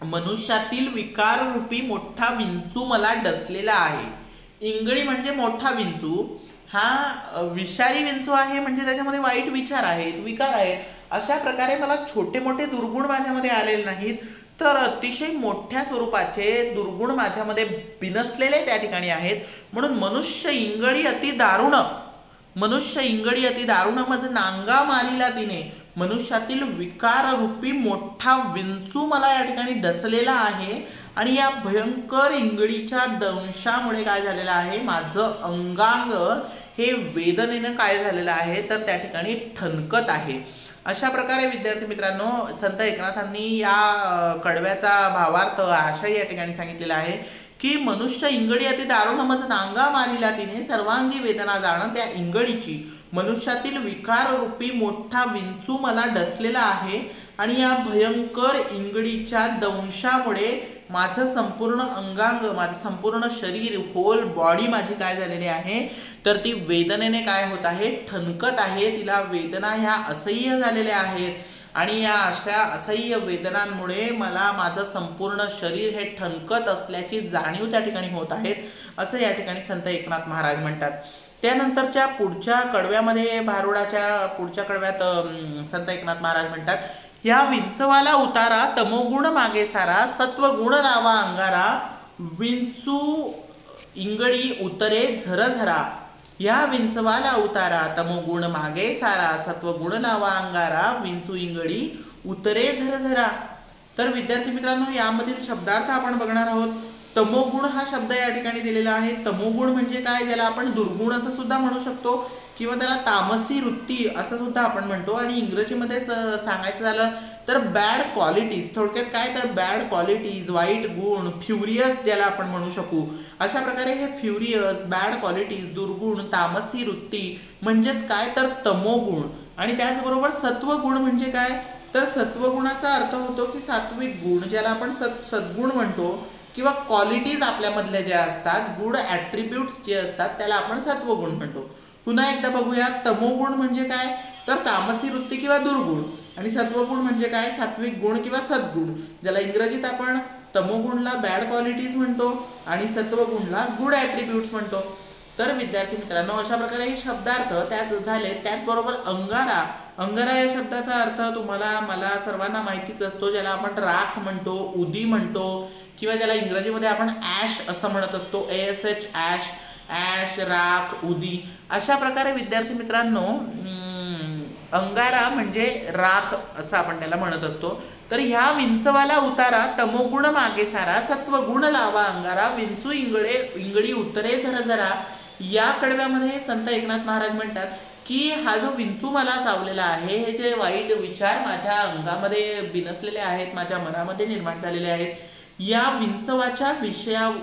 मनुष्यातील विकार रूपी मोठा विंचू मला डसलेला आहे। इंगळी म्हणजे मोठा विंचू, हा विषारी विंचू आहे, म्हणजे त्याच्यामध्ये वाईट विचार आहेत, विकार आहेत। अशा प्रकारे मला छोटे मोठे दुर्गुण माझ्यामध्ये आलेले नाहीत, तर अतिशय मोठ्या स्वरूपाचे दुर्गुण माझ्यामध्ये बिनसलेले त्या ठिकाणी आहेत। म्हणून मनुष्य इंगळी अति दारुण मज नांगा मारिला तिने, मनुष्यातील विकार रूपी मोठा विंचू मला या ठिकाणी डसलेला आहे आणि या भयंकर इंगळीच्या दंशामुळे काय झालेलं आहे, माझं अंगांग हे वेदनेनं काय झालेलं आहे तर त्या ठिकाणी ठणकत आहे। अशा प्रकारे विद्यार्थी मित्रांनो संत एकनाथांनी या कडव्याचा भावार्थ आशय या ठिकाणी सांगितलेला आहे की मनुष्य इंगळी अति दारुण मज नांगा मारिला तिने सर्वांगी वेदना जाण त्या इंगळीची। मनुष्यातील विकार रूपी मोठा विंचू मला डसलेला आहे आणि या भयंकर इंगळीच्या दंशामुळे माझं संपूर्ण अंगांग, माझं संपूर्ण शरीर, होल बॉडी माझी काय झालेली आहे तर ती वेदनेने काय होत आहे, ठणकत आहे। तिला वेदना ह्या असह्य झालेल्या आहेत आणि या अशा असह्य वेदनांमुळे मला माझं संपूर्ण शरीर हे ठणकत असल्याची जाणीव त्या ठिकाणी होत आहेत, असं या ठिकाणी संत एकनाथ महाराज म्हणतात। त्यानंतरच्या पुढच्या कडव्यामध्ये, भारुडाच्या पुढच्या कडव्यात संत एकनाथ महाराज म्हणतात, या विंचवाला उतारा तमोगुण मागे सारा सत्वगुण लावा अंगारा विंचू इंगळी उतरे झरझरा। या विंचवाला उतारा तमोगुण मागे सारा सत्वगुण लावा अंगारा विंचू इंगळी उतरे झरझरा। तर विद्यार्थी मित्रांनो, यामधील शब्दार्थ आपण बघणार आहोत. तमोगुण हा शब्द या ठिकाणी दिलेला आहे. तमोगुण म्हणजे काय, ज्याला आपण दुर्गुण असं सुद्धा म्हणू शकतो किंवा त्याला तामसी वृत्ती असं सुद्धा आपण म्हणतो. आणि इंग्रजीमध्ये सांगायचं झालं तर बॅड क्वालिटीज, थोडक्यात काय तर बॅड क्वालिटीज, वाईट गुण, फ्युरियस ज्याला आपण म्हणू शकू. अशा प्रकारे हे फ्युरियस, बॅड क्वालिटीज, दुर्गुण, तामसी वृत्ती म्हणजेच काय तर तमोगुण. आणि त्याचबरोबर सत्वगुण म्हणजे काय तर सत्वगुणाचा अर्थ होतो की सात्विक गुण, ज्याला आपण सद्गुण म्हणतो, किंवा क्वालिटीज आपल्यामधल्या ज्या असतात, गुड ॲट्रिब्यूट्स जे असतात त्याला आपण सत्वगुण म्हणतो. पुन्हा एकदा बघूया, तमोगुण म्हणजे काय तर तामसी वृत्ती किंवा दुर्गुण, आणि सत्वगुण म्हणजे काय सात्विक गुण किंवा सद्गुण, ज्याला इंग्रजीत आपण तमोगुणला बॅड क्वालिटीज म्हणतो आणि सत्वगुणला गुड ॲट्रिब्यूट्स म्हणतो. तर विद्यार्थी मित्रांनो, अशा प्रकारे हे शब्दार्थ त्याच झाले. त्याचबरोबर अंगारा, अंगारा या शब्दाचा अर्थ तुम्हाला मला सर्वांना माहितीच असतो, ज्याला आपण राख म्हणतो, उदी म्हणतो, किंवा ज्याला इंग्रजीमध्ये आपण ॲश असं म्हणत असतो, ASH, ॲश, ॲश, राख, उदी. अशा प्रकारे विद्यार्थी मित्रांनो, अंगारा म्हणजे राख असं आपण त्याला म्हणत असतो. तर ह्या विंचवाला उतारा, तमोगुण मागे सारा, सत्वगुण लावा अंगारा, विंचू इंगडी उतरे झरझरा. या कडव्यामध्ये संत एकनाथ महाराज म्हणतात की हा जो विंचू मला चावलेला आहे, हे जे वाईट विचार माझ्या अंगामध्ये बिनसलेले आहेत, माझ्या मनामध्ये निर्माण झालेले आहेत, या विंचवाच्या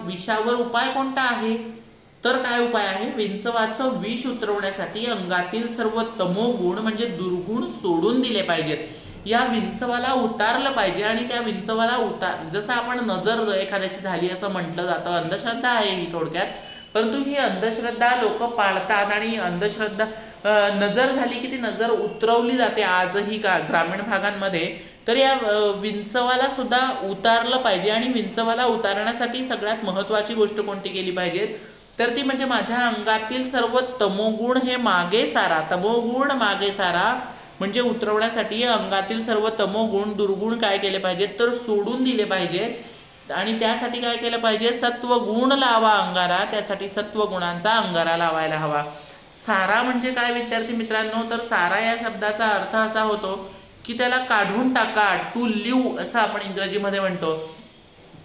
विषावर उपाय कोणता आहे तर काय उपाय आहे, विंचवाचं विष उतरवण्यासाठी अंगातील सर्व तमोगुण म्हणजे दुर्गुण सोडून दिले पाहिजेत. या विंचवाला उतारलं पाहिजे. आणि त्या विंचवाला जसं आपण नजर एखाद्याची झाली असं म्हटलं जातं, अंधश्रद्धा आहे ही थोडक्यात, परंतु ही अंधश्रद्धा लोक पाळतात. आणि अंधश्रद्धा नजर झाली की ती नजर उतरवली जाते आजही ग्रामीण भागांमध्ये. तर या विंचवाला सुद्धा उतारलं पाहिजे. आणि विंचवाला उतारण्यासाठी सगळ्यात महत्त्वाची गोष्ट कोणती केली पाहिजे तर ती म्हणजे माझ्या अंगातील सर्व तमोगुण हे मागे सारा. तमोगुण मागे सारा म्हणजे उतरवण्यासाठी अंगातील सर्व तमोगुण, दुर्गुण काय केले पाहिजेत तर सोडून दिले पाहिजेत. आणि त्यासाठी काय केलं पाहिजे, सत्वगुण लावा अंगारा, त्यासाठी सत्वगुणांचा अंगारा लावायला हवा. सारा म्हणजे काय विद्यार्थी मित्रांनो, तर सारा या शब्दाचा अर्थ असा होतो की त्याला काढून टाका, टू लिव्ह असं आपण इंग्रजीमध्ये म्हणतो.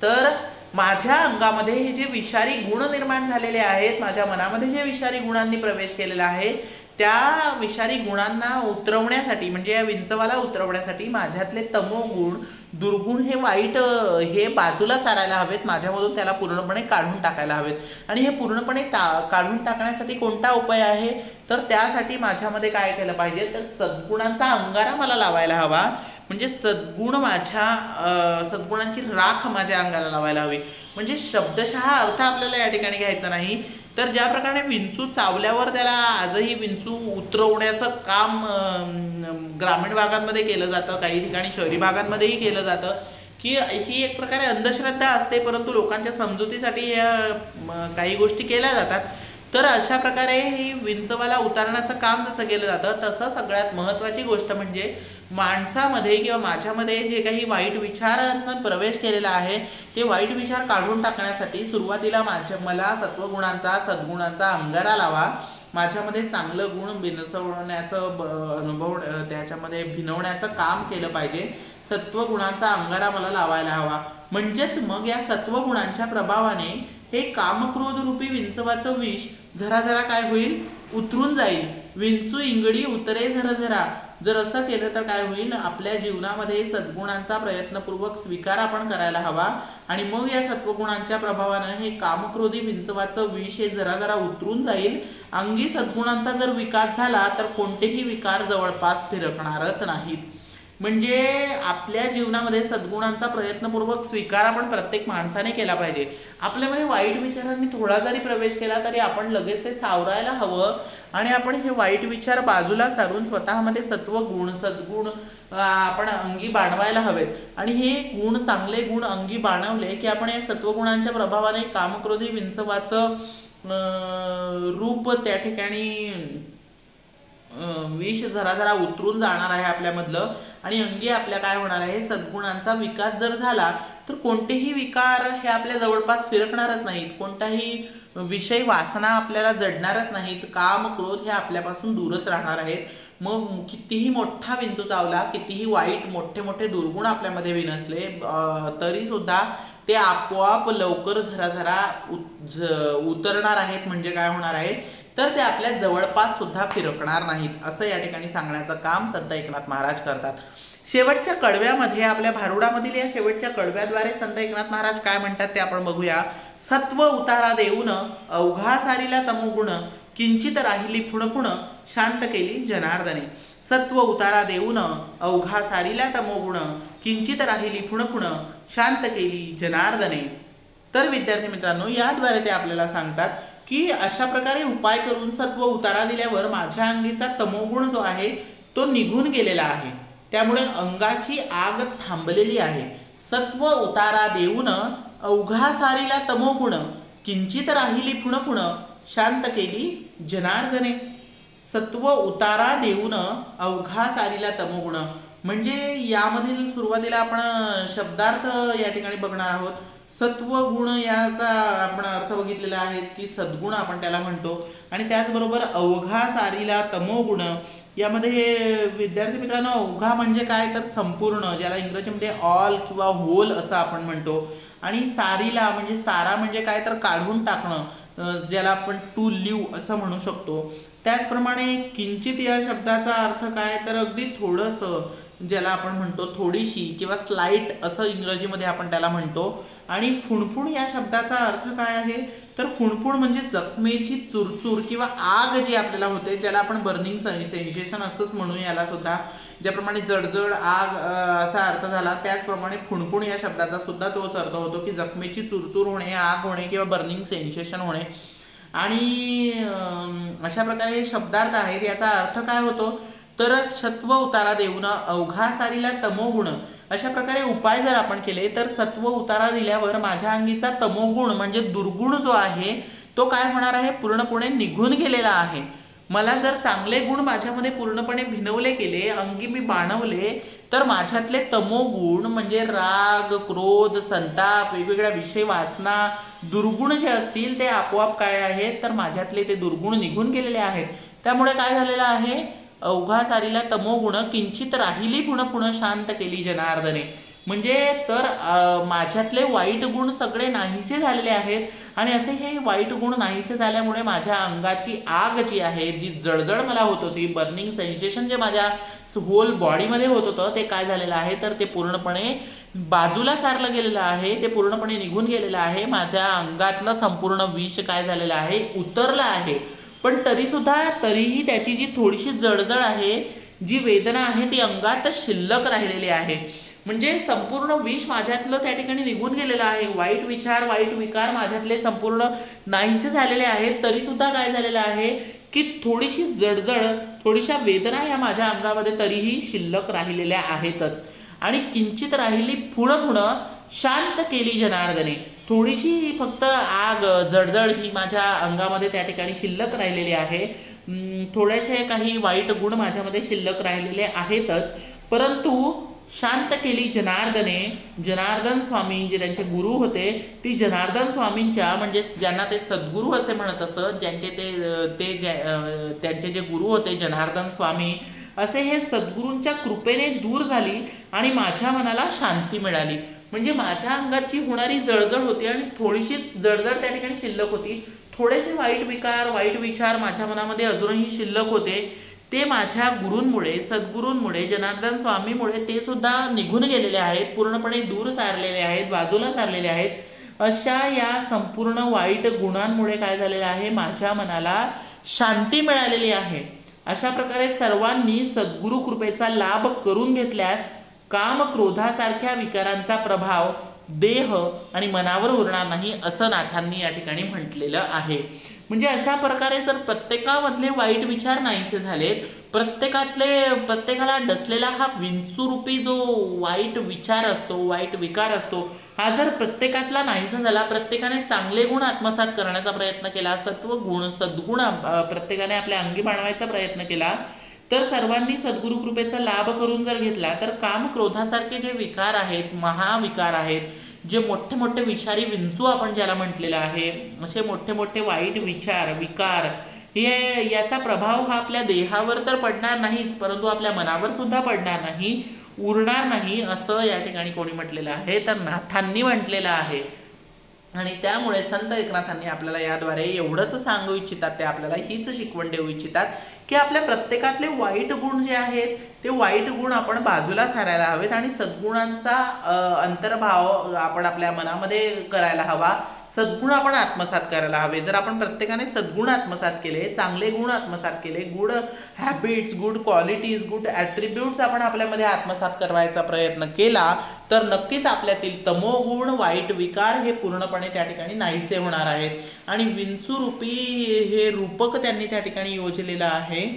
तर माझ्या अंगामध्ये हे जे विषारी गुण निर्माण झालेले आहेत, माझ्या मनामध्ये जे विषारी गुणांनी प्रवेश केलेला आहे, त्या विषारी गुणांना उतरवण्यासाठी म्हणजे या विंचवाला उतरवण्यासाठी माझ्यातले तमोगुण, दुर्गुण हे वाईट हे बाजूला सारायला हवेत, माझ्यामधून त्याला पूर्णपणे काढून टाकायला हवेत. आणि हे पूर्णपणे काढून टाकण्यासाठी कोणता उपाय आहे तर त्यासाठी माझ्यामध्ये काय केलं पाहिजे तर सद्गुणांचा अंगारा मला लावायला हवा. म्हणजे सद्गुणांची राख माझ्या अंगाला लावायला हवी. म्हणजे शब्दशः अर्थ आपल्याला या ठिकाणी घ्यायचा नाही. तर ज्या प्रकारे विंचू चावल्यावर त्याला आजही विंचू उतरवण्याचं काम ग्रामीण भागांमध्ये केलं जातं, काही ठिकाणी शहरी भागांमध्येही केलं जातं, की ही एक प्रकारे अंधश्रद्धा असते, परंतु लोकांच्या समजुतीसाठी या काही गोष्टी केल्या जातात. तर अशा प्रकारे ही विंचवाला उतारण्याचं काम जसं केलं जातं, तसं सगळ्यात महत्त्वाची गोष्ट म्हणजे माणसामध्ये किंवा माझ्यामध्ये जे काही वाईट विचारांना प्रवेश केलेला आहे, ते वाईट विचार काढून टाकण्यासाठी सुरुवातीला मला सत्वगुणांचा, सद्गुणांचा अंगारा लावा. माझ्यामध्ये चांगलं गुण बिनसवण्याचं अनुभव, त्याच्यामध्ये भिनवण्याचं काम केलं पाहिजे. सत्वगुणांचा अंगारा मला लावायला हवा. म्हणजेच मग या सत्वगुणांच्या प्रभावाने हे कामक्रोध रूपी विंचवाचं विष झरा झरा काय होईल, उतरून जाईल. विंचू इंगडी उतरे झरझरा. जर असं केलं तर काय होईल, आपल्या जीवनामध्ये सद्गुणांचा प्रयत्नपूर्वक स्वीकार आपण करायला हवा. आणि मग या सत्वगुणांच्या प्रभावानं हे कामक्रोधी विंचवाचं विष हे जरा जरा उतरून जाईल. अंगी सद्गुणांचा जर विकास झाला तर कोणतेही विकार जवळपास फिरकणारच नाहीत. म्हणजे आपल्या जीवनामध्ये सद्गुणांचा प्रयत्नपूर्वक स्वीकार आपण प्रत्येक माणसाने केला पाहिजे. आपल्यामध्ये वाईट विचारांनी थोडा जरी प्रवेश केला तरी आपण लगेच ते सावरायला हवं. आणि आपण हे वाईट विचार बाजूला सारून स्वतःमध्ये सत्वगुण, सद्गुण आपण अंगी बाणवायला हवेत. आणि हे गुण, चांगले गुण अंगी बाणवले की आपण या सत्वगुणांच्या प्रभावाने कामक्रोधी विंचवाचं रूप त्या ठिकाणी विष जरा जरा उतरून जाणार आहे आपल्यामधलं. आणि अंगी आपल्या काय होणार आहे, सद्गुणांचा विकास जर झाला तर कोणतेही विकार हे आपल्या जवळपास फिरकणारच नाहीत. कोणताही विषय वासना आपल्याला जडणारच नाहीत, काम क्रोध हे आपल्यापासून दूरच राहणार आहेत. मग कितीही मोठा विंचू चावला, कितीही वाईट मोठे मोठे दुर्गुण आपल्यामध्ये विनसले तरी सुद्धा ते आपोआप लवकर झराझरा उतरणार आहेत. म्हणजे काय होणार आहे तर ते आपल्या जवळपास सुद्धा फिरकणार नाहीत, असं या ठिकाणी सांगण्याचं काम संत एकनाथ महाराज करतात. शेवटच्या कडव्यामध्ये आपल्या भारुडामधील या शेवटच्या कडव्याद्वारे संत एकनाथ महाराज काय म्हणतात ते आपण बघूया. सत्व उतारा देऊन अवघा सारीला तमोगुण, किंचित राहिली फुणफुण शांत केली जनार्दने. सत्व उतारा देऊन अवघा सारीला तमोगुण, किंचित राहिली फुणफुण शांत केली जनार्दने. तर विद्यार्थी मित्रांनो, याद्वारे ते आपल्याला सांगतात की अशा प्रकारे उपाय करून सत्व उतारा दिल्यावर माझ्या अंगीचा तमोगुण जो आहे तो निघून गेलेला आहे, त्यामुळे अंगाची आग थांबलेली आहे. सत्व उतारा देऊन अवघा सारीला तमोगुण, किंचित राहिली फुणफुण शांत केली जनार्दने. सत्व उतारा देऊन अवघा सारीला तमोगुण म्हणजे यामधील सुरुवातीला आपण शब्दार्थ या ठिकाणी बघणार आहोत. सत्व गुण याचा आपण अर्थ बघितलेला आहे की सद्गुण आपण त्याला म्हणतो, आणि त्याचबरोबर अवघा सारीला तमोगुण यामध्ये विद्यार्थी मित्रांनो अवघा म्हणजे काय तर संपूर्ण, ज्याला इंग्रजीमध्ये ऑल किंवा होल असं आपण म्हणतो. आणि सारीला म्हणजे सारा म्हणजे काय तर काढून टाकणं, ज्याला आपण टू लिव्ह असं म्हणू शकतो. त्याचप्रमाणे किंचित या शब्दाचा अर्थ काय तर अगदी थोडंसं, ज्याला आपण म्हणतो थोडीशी किंवा स्लाइट असं इंग्रजीमध्ये आपण त्याला म्हणतो. आणि फुणफुण या शब्दाचा अर्थ काय आहे तर फुणफुण म्हणजे जखमेची चुरचूर किंवा आग जी आपल्याला होते, ज्याला आपण बर्निंग सेन्सेशन असंच म्हणू याला सुद्धा. ज्याप्रमाणे जडजड आग असा अर्थ झाला, त्याचप्रमाणे फुणफुण या शब्दाचा सुद्धा तोच अर्थ होतो की जखमेची चुरचूर होणे, आग होणे किंवा बर्निंग सेन्सेशन होणे. आणि अशा प्रकारे हे शब्दार्थ आहेत. याचा अर्थ काय होतो तर सत्व उतारा देऊन अवघा सारीला तमोगुण, अशा प्रकारे उपाय जर आपण केले तर सत्व उतारा दिल्यावर माझ्या अंगीचा तमोगुण म्हणजे दुर्गुण जो आहे तो काय होणार आहे, पूर्णपणे निघून गेलेला आहे. मला जर चांगले गुण माझ्यामध्ये पूर्णपणे भिनवले गेले, अंगी मी बाणवले, तर माझ्यातले तमोगुण म्हणजे राग, क्रोध, संताप, वेगवेगळ्या विषय वासना, दुर्गुण जे असतील ते आपोआप काय आहेत तर माझ्यातले ते दुर्गुण निघून गेलेले आहेत. त्यामुळे काय झालेलं आहे, अवघा सारीला तमोगुण, किंचित राहिली फुणफुण शांत केली जनार्दने. म्हणजे तर माझ्यातले वाईट गुण सगळे नाहीसे झालेले आहेत, आणि असे हे वाईट गुण नाहीसे झाल्यामुळे माझ्या अंगाची आग जी आहे, जी जळजळ मला होत होती, बर्निंग सेन्सेशन जे माझ्या होल बॉडीमध्ये होत होतं, ते काय झालेलं आहे तर ते पूर्णपणे बाजूला सारलं गेलेलं आहे, ते पूर्णपणे निघून गेलेलं आहे. माझ्या अंगातलं संपूर्ण विष काय झालेलं आहे, उतरलं आहे. पण तरीही त्याची जी थोडीशी जळजळ आहे, जी वेदना आहे ती अंगात शिल्लक राहिलेली आहे. म्हणजे संपूर्ण विष माझ्यातलं त्या ठिकाणी निघून गेलेलं आहे. वाईट विचार, वाईट विकार माझ्यातले संपूर्ण नाहीसे झालेले आहेत. तरी सुद्धा काय झालेलं आहे की थोडीशी जळजळ, थोडीशा वेदना या माझ्या अंगामध्ये तरीही शिल्लक राहिलेल्या आहेतच. आणि किंचित राहिली फुणफुण शांत केली जनार्दने. थोडीशी फक्त आग, जळजळ ही माझ्या अंगामध्ये त्या ठिकाणी शिल्लक राहिलेली आहे. थोडेसे काही वाईट गुण माझ्यामध्ये शिल्लक राहिलेले आहेतच, परंतु शांत केली जनार्दने. जनार्दन स्वामी जे त्यांचे गुरु होते, ती जनार्दन स्वामींच्या म्हणजे ज्यांना ते सद्गुरू असे म्हणत असत, त्यांचे जे गुरु होते जनार्दन स्वामी, असे हे सद्गुरूंच्या कृपेने दूर झाली आणि माझ्या मनाला शांती मिळाली. म्हणजे माझ्या अंगाची होणारी जळजळ होती आणि थोडीशीच जळजळ त्या ठिकाणी शिल्लक होती. थोडेसे वाईट विकार, वाईट विचार माझ्या मनामध्ये अजूनही शिल्लक होते. ते माझ्या गुरूंमुळे, सद्गुरूंमुळे, जनार्दन स्वामीमुळे ते सुद्धा निघून गेलेले आहेत, पूर्णपणे दूर सारलेले आहेत, बाजूला सारलेले आहेत. अशा या संपूर्ण वाईट गुणांमुळे काय झालेलं आहे, माझ्या मनाला शांती मिळालेली आहे. अशा प्रकारे सर्वांनी सद्गुरू कृपेचा लाभ करून घेतल्यास काम, क्रोधासारख्या विकारांचा प्रभाव देह आणि मनावर उरणार नाही, असं नाथांनी या ठिकाणी म्हटलेलं आहे. म्हणजे अशा प्रकारे जर प्रत्येकामधले वाईट विचार नाहीसे झालेत, प्रत्येकाला डसलेला हा विंचूरूपी जो वाईट विचार असतो, वाईट विकार असतो, हा जर प्रत्येकातला नाहीसा झाला, प्रत्येकाने चांगले गुण आत्मसात करण्याचा प्रयत्न केला, सद्गुण प्रत्येकाने आपल्या अंगी बाणवायचा प्रयत्न केला, तर सर्वांनी सद्गुरू कृपेचा लाभ करून जर घेतला, तर काम, क्रोधासारखे जे विकार आहेत, महाविकार आहेत, जे मोठे मोठे विषारी विंचू आपण ज्याला म्हटलेलं आहे, असे मोठे मोठे वाईट विचार विकार हे याचा प्रभाव हा आपल्या देहावर तर पडणार नाहीच, परंतु आपल्या मनावर सुद्धा पडणार नाही, उरणार नाही, असं या ठिकाणी कोणी म्हटलेलं आहे, तर नाथांनी म्हटलेलं आहे. आणि त्यामुळे संत एकनाथांनी आपल्याला याद्वारे एवढंच सांगू इच्छितात, ते आपल्याला हीच शिकवण देऊ इच्छितात की आपल्या प्रत्येकातले वाईट गुण जे आहेत ते वाईट गुण आपण बाजूला सारायला हवेत आणि सद्गुणांचा अंतर्भाव आपण आपल्या मनामध्ये करायला हवा. सद्गुण आपण आत्मसात करायला हवे. जर आपण प्रत्येकाने सद्गुण आत्मसात केले, चांगले गुण आत्मसात केले, good habits, good qualities, good attributes आपण आपल्यामध्ये आत्मसात करवायचा प्रयत्न केला तर नक्कीच आपल्यातील तमोगुण, वाईट विकार हे पूर्णपणे त्या ठिकाणी नाहीसे होणार आहेत. आणि विंचू रूपी हे रूपक त्यांनी त्या ठिकाणी योजलेलं आहे.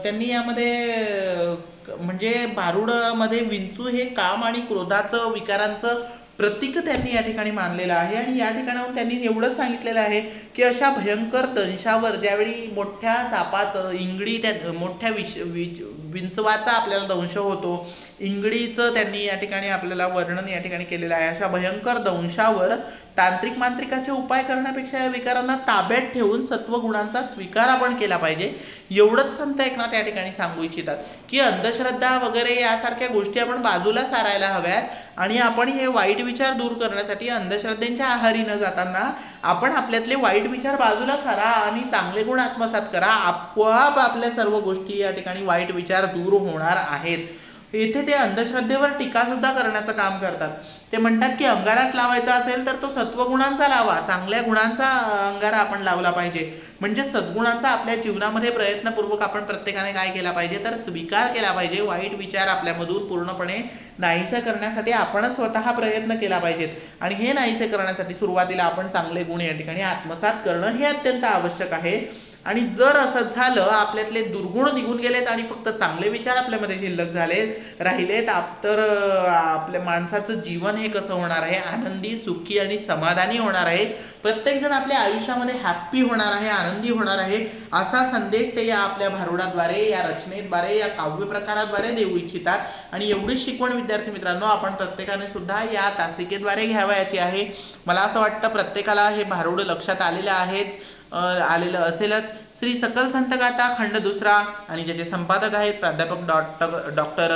त्यांनी यामध्ये म्हणजे भारुडामध्ये विंचू हे काम आणि क्रोधाचं विकारांचं प्रतीक त्यांनी या ठिकाणी मानलेलं आहे. आणि या ठिकाणाहून त्यांनी एवढंच सांगितलेलं आहे की अशा भयंकर दंशावर ज्यावेळी मोठ्या सापाचं इंगडी त्या मोठ्या विंचवाचा आपल्याला दंश होतो, इंगडीचं त्यांनी या ठिकाणी आपल्याला वर्णन या ठिकाणी केलेलं आहे. अशा भयंकर दंशावर तांत्रिक मांत्रिकाचे उपाय करण्यापेक्षा या विकारांना ताब्यात ठेवून सत्वगुणांचा स्वीकार आपण केला पाहिजे. एवढंच संत एकनाथ या ठिकाणी सांगू इच्छितात की अंधश्रद्धा वगैरे यासारख्या गोष्टी आपण बाजूला सारायला हव्यात आणि आपण हे वाईट विचार दूर करण्यासाठी अंधश्रद्धेच्या आहारी न जाताना आपण आपल्यातले वाईट विचार बाजूला सारा आणि चांगले गुण आत्मसात करा. आपोआप आपल्या सर्व गोष्टी या ठिकाणी वाईट विचार दूर होणार आहेत. इथे ते अंधश्रद्धेवर टीका सुद्धा करण्याचं काम करतात. ते म्हणतात की अंगाराच लावायचा असेल तर तो सत्वगुणांचा लावा, चांगल्या गुणांचा अंगारा आपण लावला पाहिजे. म्हणजे सद्गुणांचा आपल्या जीवनामध्ये प्रयत्नपूर्वक आपण प्रत्येकाने काय केला पाहिजे तर स्वीकार केला पाहिजे. वाईट विचार आपल्यामधून पूर्णपणे नाहीसे करण्यासाठी आपणच स्वतः प्रयत्न केला पाहिजेत. आणि हे नाहीसे करण्यासाठी सुरुवातीला आपण चांगले गुण या ठिकाणी आत्मसात करणं हे अत्यंत आवश्यक आहे. आणि जर असं झालं, आपल्यातले दुर्गुण निघून गेलेत आणि फक्त चांगले विचार आपल्यामध्ये शिल्लक झाले राहिलेत, तर आपल्या माणसाचं जीवन हे कसं होणार आहे, आनंदी, सुखी आणि समाधानी होणार आहे. प्रत्येकजण आपल्या आयुष्यामध्ये हॅप्पी होणार आहे, आनंदी होणार आहे, असा संदेश ते या आपल्या भारुडाद्वारे, या रचनेद्वारे, या काव्य प्रकाराद्वारे देऊ इच्छितात. आणि एवढीच शिकवण विद्यार्थी मित्रांनो आपण प्रत्येकाने सुद्धा या तासिकेद्वारे घ्यावयाची आहे. मला असं वाटतं प्रत्येकाला हे भारुड लक्षात आलेलं असेलच. श्री सकल संत गाथा खंड दुसरा आणि ज्याचे संपादक आहेत प्राध्यापक डॉक्टर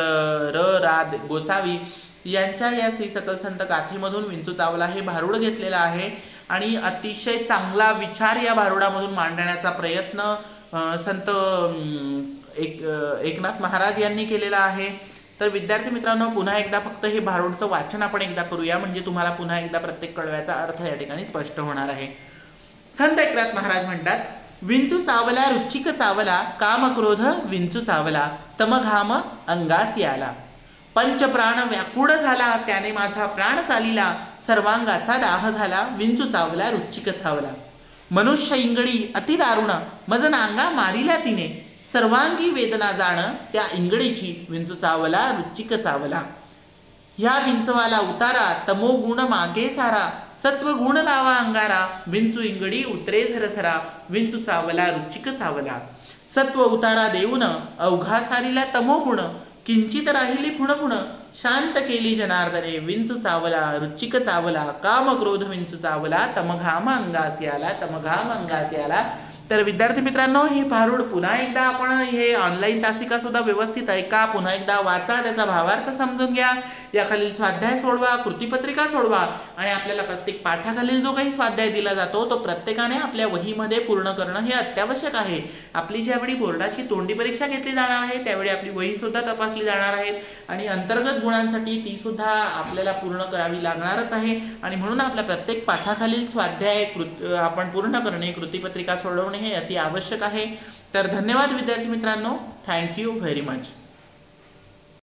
रा गोसावी यांच्या या श्री सकल संत गाथेमधून विंचू चावला हे भारुड घेतलेलं आहे. आणि अतिशय चांगला विचार या भारुडामधून मांडण्याचा प्रयत्न संत एकनाथ महाराज यांनी केलेला आहे. तर विद्यार्थी मित्रांनो पुन्हा एकदा फक्त हे भारुडचं वाचन आपण एकदा करूया, म्हणजे तुम्हाला पुन्हा एकदा प्रत्येक कडव्याचा अर्थ या ठिकाणी स्पष्ट होणार आहे. संत एकनाथ महाराज म्हणतात, विंचू चावला रुचिक चावला, काम क्रोध विंचू चावला, तमघाम अंगास याला, पंचप्राण व्याकुळ झाला, त्याने माझा प्राण चालिला, सर्वांगाचा दाह झाला, विंचू चावला रुचिक चावला. मनुष्य इंगडी अति दारुण, मज नांगा मारिला तिने, सर्वांगी वेदना जाण, त्या इंगडीची विंचू चावला रुचिक चावला. ह्या विंचवाला उतारा, तमो गुण मागे सारा, सत्व गुण लावा अंगारा, विंचू इंगडी उतरे झरखरा, विंचू चावला रुचिक चावला. सत्व उतारा देऊन अवघा सारीला तमो गुण, किंचित राहिली पुण शांत केली जनार्दने, विंचू चावला रुचिक चावला, काम क्रोध विंचू चावला, तमघाम अंगास याला, तमघाम अंगास याला. तर विद्यार्थी मित्रांनो हे भारुड पुन्हा एकदा आपण हे ऑनलाईन तासिका सुद्धा व्यवस्थित ऐका, पुन्हा एकदा वाचा, त्याचा भावार्थ समजून घ्या, याखालील स्वाध्याय सोडवा, कृतीपत्रिका सोडवा आणि आपल्याला प्रत्येक पाठाखालील जो काही स्वाध्याय दिला जातो तो प्रत्येकाने आपल्या वहीमध्ये पूर्ण करणं हे अत्यावश्यक आहे. आपली ज्यावेळी बोर्डाची तोंडी परीक्षा घेतली जाणार आहे त्यावेळी आपली वही सुद्धा तपासली जाणार आहे आणि अंतर्गत गुणांसाठी ती सुद्धा आपल्याला पूर्ण करावी लागणारच आहे. आणि म्हणून आपल्या प्रत्येक पाठाखालील स्वाध्याय आपण पूर्ण करणे, कृतीपत्रिका सोडवणे हे अति आवश्यक आहे. तर धन्यवाद विद्यार्थी मित्रांनो, थँक्यू व्हेरी मच.